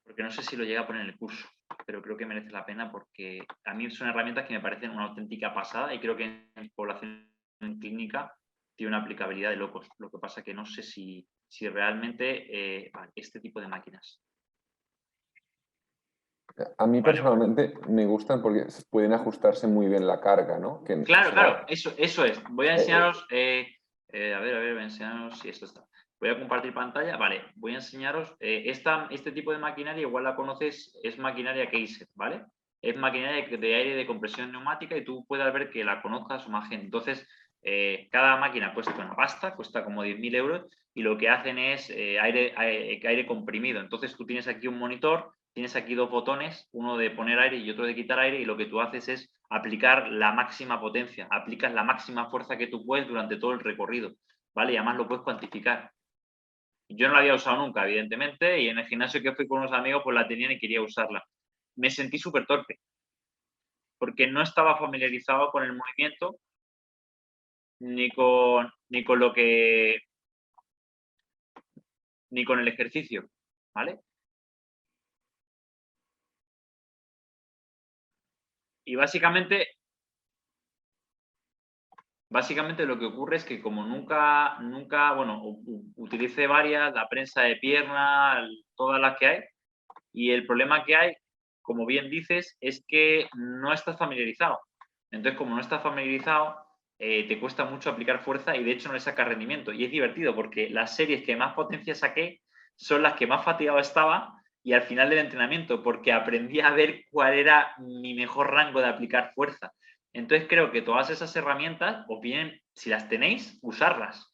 Porque no sé si lo llega a poner en el curso, pero creo que merece la pena porque a mí son herramientas que me parecen una auténtica pasada y creo que en población clínica tiene una aplicabilidad de locos. Lo que pasa que no sé si realmente este tipo de máquinas.
A mí personalmente me gustan porque pueden ajustarse muy bien la carga, ¿no?
Claro, eso es. Voy a enseñaros, a ver, voy a enseñaros si esto está. Voy a compartir pantalla. Vale, voy a enseñaros. Este tipo de maquinaria, igual la conoces, es maquinaria Kaiser, ¿vale? Es maquinaria de aire de compresión neumática y tú puedes ver que la conozcas o más gente. Entonces, cada máquina cuesta una pasta, cuesta como 10.000 euros y lo que hacen es aire comprimido. Entonces, tú tienes aquí un monitor, tienes aquí dos botones, uno de poner aire y otro de quitar aire y lo que tú haces es aplicar la máxima potencia, aplicas la máxima fuerza que tú puedes durante todo el recorrido, ¿vale? Y además lo puedes cuantificar. Yo no la había usado nunca, evidentemente, y en el gimnasio que fui con unos amigos, pues la tenían y quería usarla. Me sentí súper torpe, porque no estaba familiarizado con el movimiento, ni con el ejercicio, ¿vale? Y básicamente lo que ocurre es que como nunca, bueno, utilicé varias, la prensa de pierna, todas las que hay, y el problema que hay, como bien dices, es que no estás familiarizado. Entonces, como no estás familiarizado, te cuesta mucho aplicar fuerza y de hecho no le sacas rendimiento. Y es divertido porque las series que más potencia saqué son las que más fatigado estaba y al final del entrenamiento, porque aprendí a ver cuál era mi mejor rango de aplicar fuerza. Entonces creo que todas esas herramientas, o bien, si las tenéis, usarlas.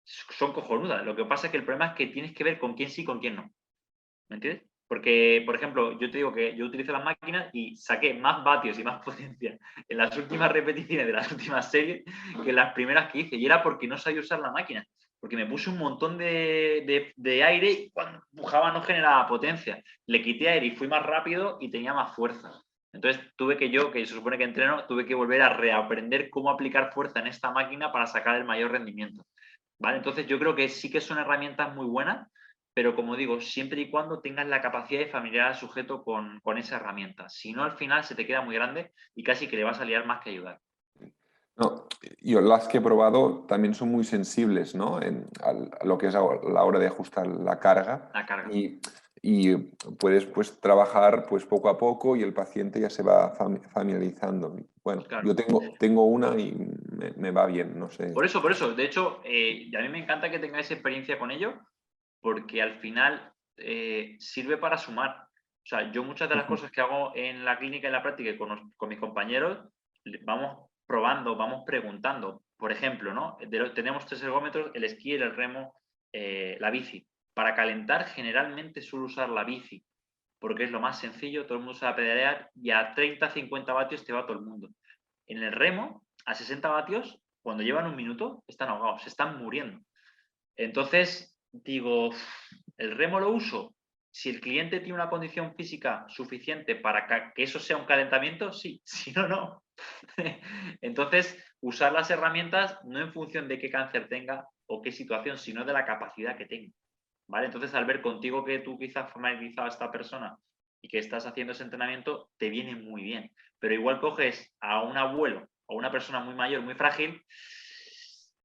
Son cojonudas. Lo que pasa es que el problema es que tienes que ver con quién sí y con quién no. ¿Me entiendes? Porque, por ejemplo, yo te digo que yo utilizo las máquinas y saqué más vatios y más potencia en las últimas repeticiones de las últimas series que en las primeras que hice. Y era porque no sabía usar la máquina. Porque me puse un montón de aire y cuando empujaba no generaba potencia. Le quité aire y fui más rápido y tenía más fuerza. Entonces tuve que se supone que entreno, tuve que volver a reaprender cómo aplicar fuerza en esta máquina para sacar el mayor rendimiento. ¿Vale? Entonces yo creo que sí que son herramientas muy buenas, pero como digo, siempre y cuando tengas la capacidad de familiarizar al sujeto con esa herramienta. Si no, al final se te queda muy grande y casi que le vas a liar más que ayudar.
No, yo las que he probado también son muy sensibles, ¿no? A lo que es a la hora de ajustar la carga.
La carga.
Y puedes pues trabajar pues poco a poco y el paciente ya se va familiarizando. Bueno,
Claro.
yo tengo una y me va bien, no sé.
Por eso. De hecho, y a mí me encanta que tengáis experiencia con ello, porque al final sirve para sumar. O sea, yo muchas de las cosas que hago en la clínica y en la práctica y con mis compañeros, vamos probando, vamos preguntando. Por ejemplo, ¿no? Tenemos 3 ergómetros, el esquí, el remo, la bici. Para calentar, generalmente suelo usar la bici, porque es lo más sencillo, todo el mundo sabe pedalear y a 30-50 vatios te va todo el mundo. En el remo, a 60 vatios, cuando llevan 1 minuto, están ahogados, se están muriendo. Entonces, digo, el remo lo uso. Si el cliente tiene una condición física suficiente para que eso sea un calentamiento, sí, si no, no. Entonces, usar las herramientas no en función de qué cáncer tenga o qué situación, sino de la capacidad que tenga. ¿Vale? Entonces, al ver contigo que tú quizás familiarizado a esta persona y que estás haciendo ese entrenamiento, te viene muy bien. Pero igual coges a un abuelo o una persona muy mayor, muy frágil,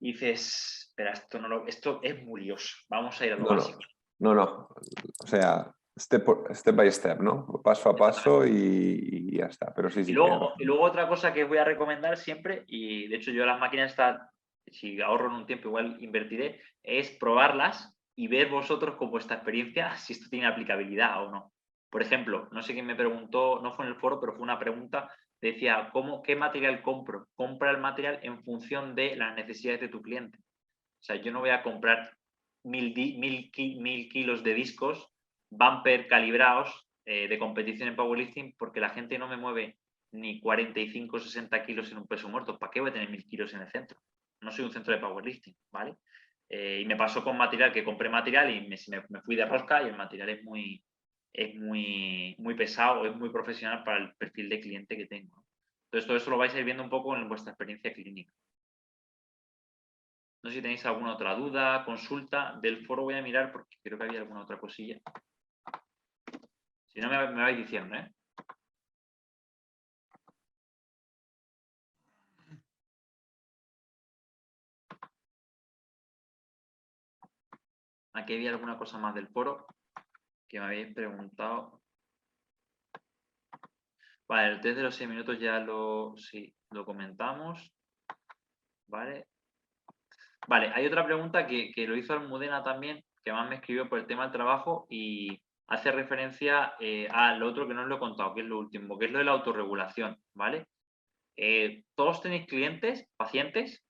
y dices, espera, esto es muy lioso, vamos a ir a lo básico.
No. O sea, step by step, ¿no? Paso a paso y ya está. Pero sí,
Y luego otra cosa que voy a recomendar siempre, y de hecho yo las máquinas si ahorro en un tiempo igual invertiré, es probarlas y ver vosotros con vuestra experiencia si esto tiene aplicabilidad o no. Por ejemplo, no sé quién me preguntó, no fue en el foro, pero fue una pregunta, decía, ¿qué material compro? Compra el material en función de las necesidades de tu cliente. O sea, yo no voy a comprar 1000 kilos de discos, bumper calibrados de competición en powerlifting, porque la gente no me mueve ni 45 o 60 kilos en un peso muerto. ¿Para qué voy a tener 1000 kilos en el centro? No soy un centro de powerlifting, ¿vale? Y me pasó con material, que compré material y me fui de rosca y el material es muy pesado, es muy profesional para el perfil de cliente que tengo, ¿no? Entonces, todo eso lo vais a ir viendo un poco en vuestra experiencia clínica. No sé si tenéis alguna otra duda, consulta. Del foro voy a mirar porque creo que había alguna otra cosilla. Si no, me vais diciendo, ¿eh? Aquí había alguna cosa más del foro que me habéis preguntado. Vale, el test de los 6 minutos ya lo comentamos. Vale. Vale, hay otra pregunta que lo hizo Almudena también, que más me escribió por el tema del trabajo y hace referencia a lo otro que no os lo he contado, que es lo último, que es lo de la autorregulación, ¿vale? ¿Todos tenéis clientes, pacientes?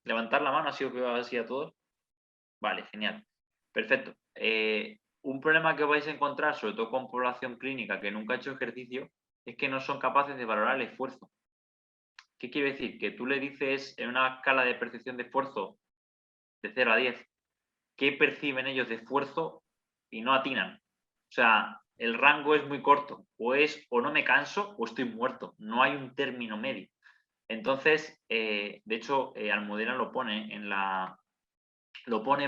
Levantar la mano, así os veo así a todos. Vale, genial. Perfecto. Un problema que vais a encontrar, sobre todo con población clínica que nunca ha hecho ejercicio, es que no son capaces de valorar el esfuerzo. ¿Qué quiere decir? Que tú le dices en una escala de percepción de esfuerzo de 0 a 10, ¿qué perciben ellos de esfuerzo y no atinan? O sea, el rango es muy corto. O no me canso o estoy muerto. No hay un término medio. Entonces, de hecho, Almudena lo pone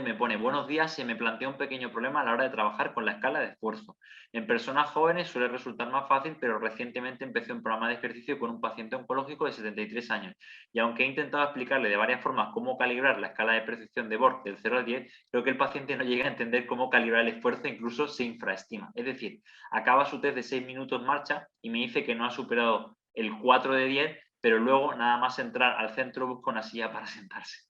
me pone, buenos días, se me plantea un pequeño problema a la hora de trabajar con la escala de esfuerzo. En personas jóvenes suele resultar más fácil, pero recientemente empecé un programa de ejercicio con un paciente oncológico de 73 años. Y aunque he intentado explicarle de varias formas cómo calibrar la escala de percepción de Borg del 0 al 10, creo que el paciente no llega a entender cómo calibrar el esfuerzo e incluso se infraestima. Es decir, acaba su test de 6 minutos marcha y me dice que no ha superado el 4 de 10, pero luego nada más entrar al centro busca una silla para sentarse.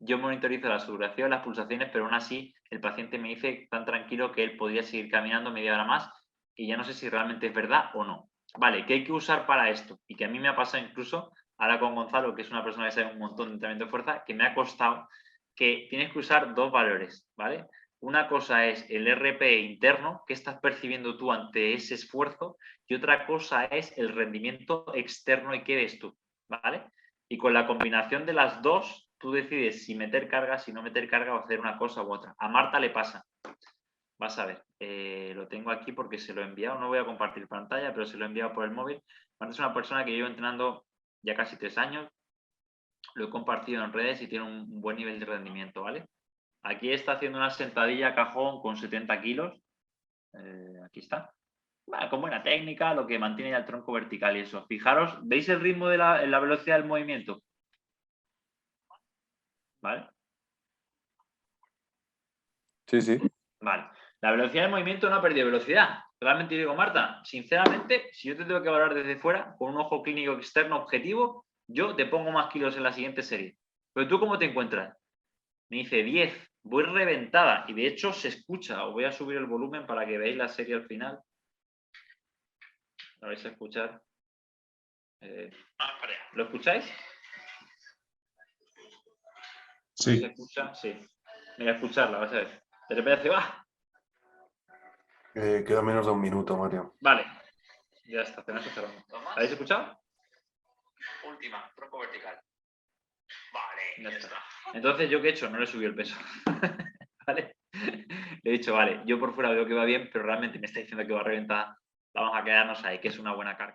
Yo monitorizo la saturación, las pulsaciones, pero aún así el paciente me dice tan tranquilo que él podría seguir caminando media hora más y ya no sé si realmente es verdad o no. Vale, ¿qué hay que usar para esto? Y que a mí me ha pasado incluso, ahora con Gonzalo, que es una persona que sabe un montón de entrenamiento de fuerza, que me ha costado que tienes que usar 2 valores, ¿vale? Una cosa es el RPE interno, que estás percibiendo tú ante ese esfuerzo, y otra cosa es el rendimiento externo y qué ves tú, ¿vale? Y con la combinación de las dos, tú decides si meter carga, si no meter carga o hacer una cosa u otra. A Marta le pasa. Vas a ver, lo tengo aquí porque se lo he enviado. No voy a compartir pantalla, pero se lo he enviado por el móvil. Marta es una persona que llevo entrenando ya casi 3 años. Lo he compartido en redes y tiene un buen nivel de rendimiento, ¿vale? Aquí está haciendo una sentadilla cajón con 70 kilos. Aquí está. Bueno, con buena técnica, lo que mantiene ya el tronco vertical y eso. Fijaros, ¿veis el ritmo de la velocidad del movimiento? ¿Vale?
Sí, sí.
Vale. La velocidad del movimiento no ha perdido velocidad. Realmente digo, Marta, sinceramente, si yo te tengo que valorar desde fuera, con un ojo clínico externo objetivo, yo te pongo más kilos en la siguiente serie. Pero tú, ¿cómo te encuentras? Me dice 10, voy reventada. Y de hecho se escucha. Os voy a subir el volumen para que veáis la serie al final. Lo vais a escuchar. ¿Lo escucháis?
Sí.
¿Se escucha? Sí. Mira, escucharla, vas a ver. De repente hace, ¡ah!
Queda menos de un minuto, Mario.
Vale. Ya está, tenemos que cerrar. ¿Habéis escuchado? Última, tronco vertical. Vale, ya está. Entonces, ¿yo qué he hecho? No le subí el peso. ¿Vale? Le he dicho, vale, yo por fuera veo que va bien, pero realmente me está diciendo que va a reventar. Vamos a quedarnos ahí, que es una buena carga.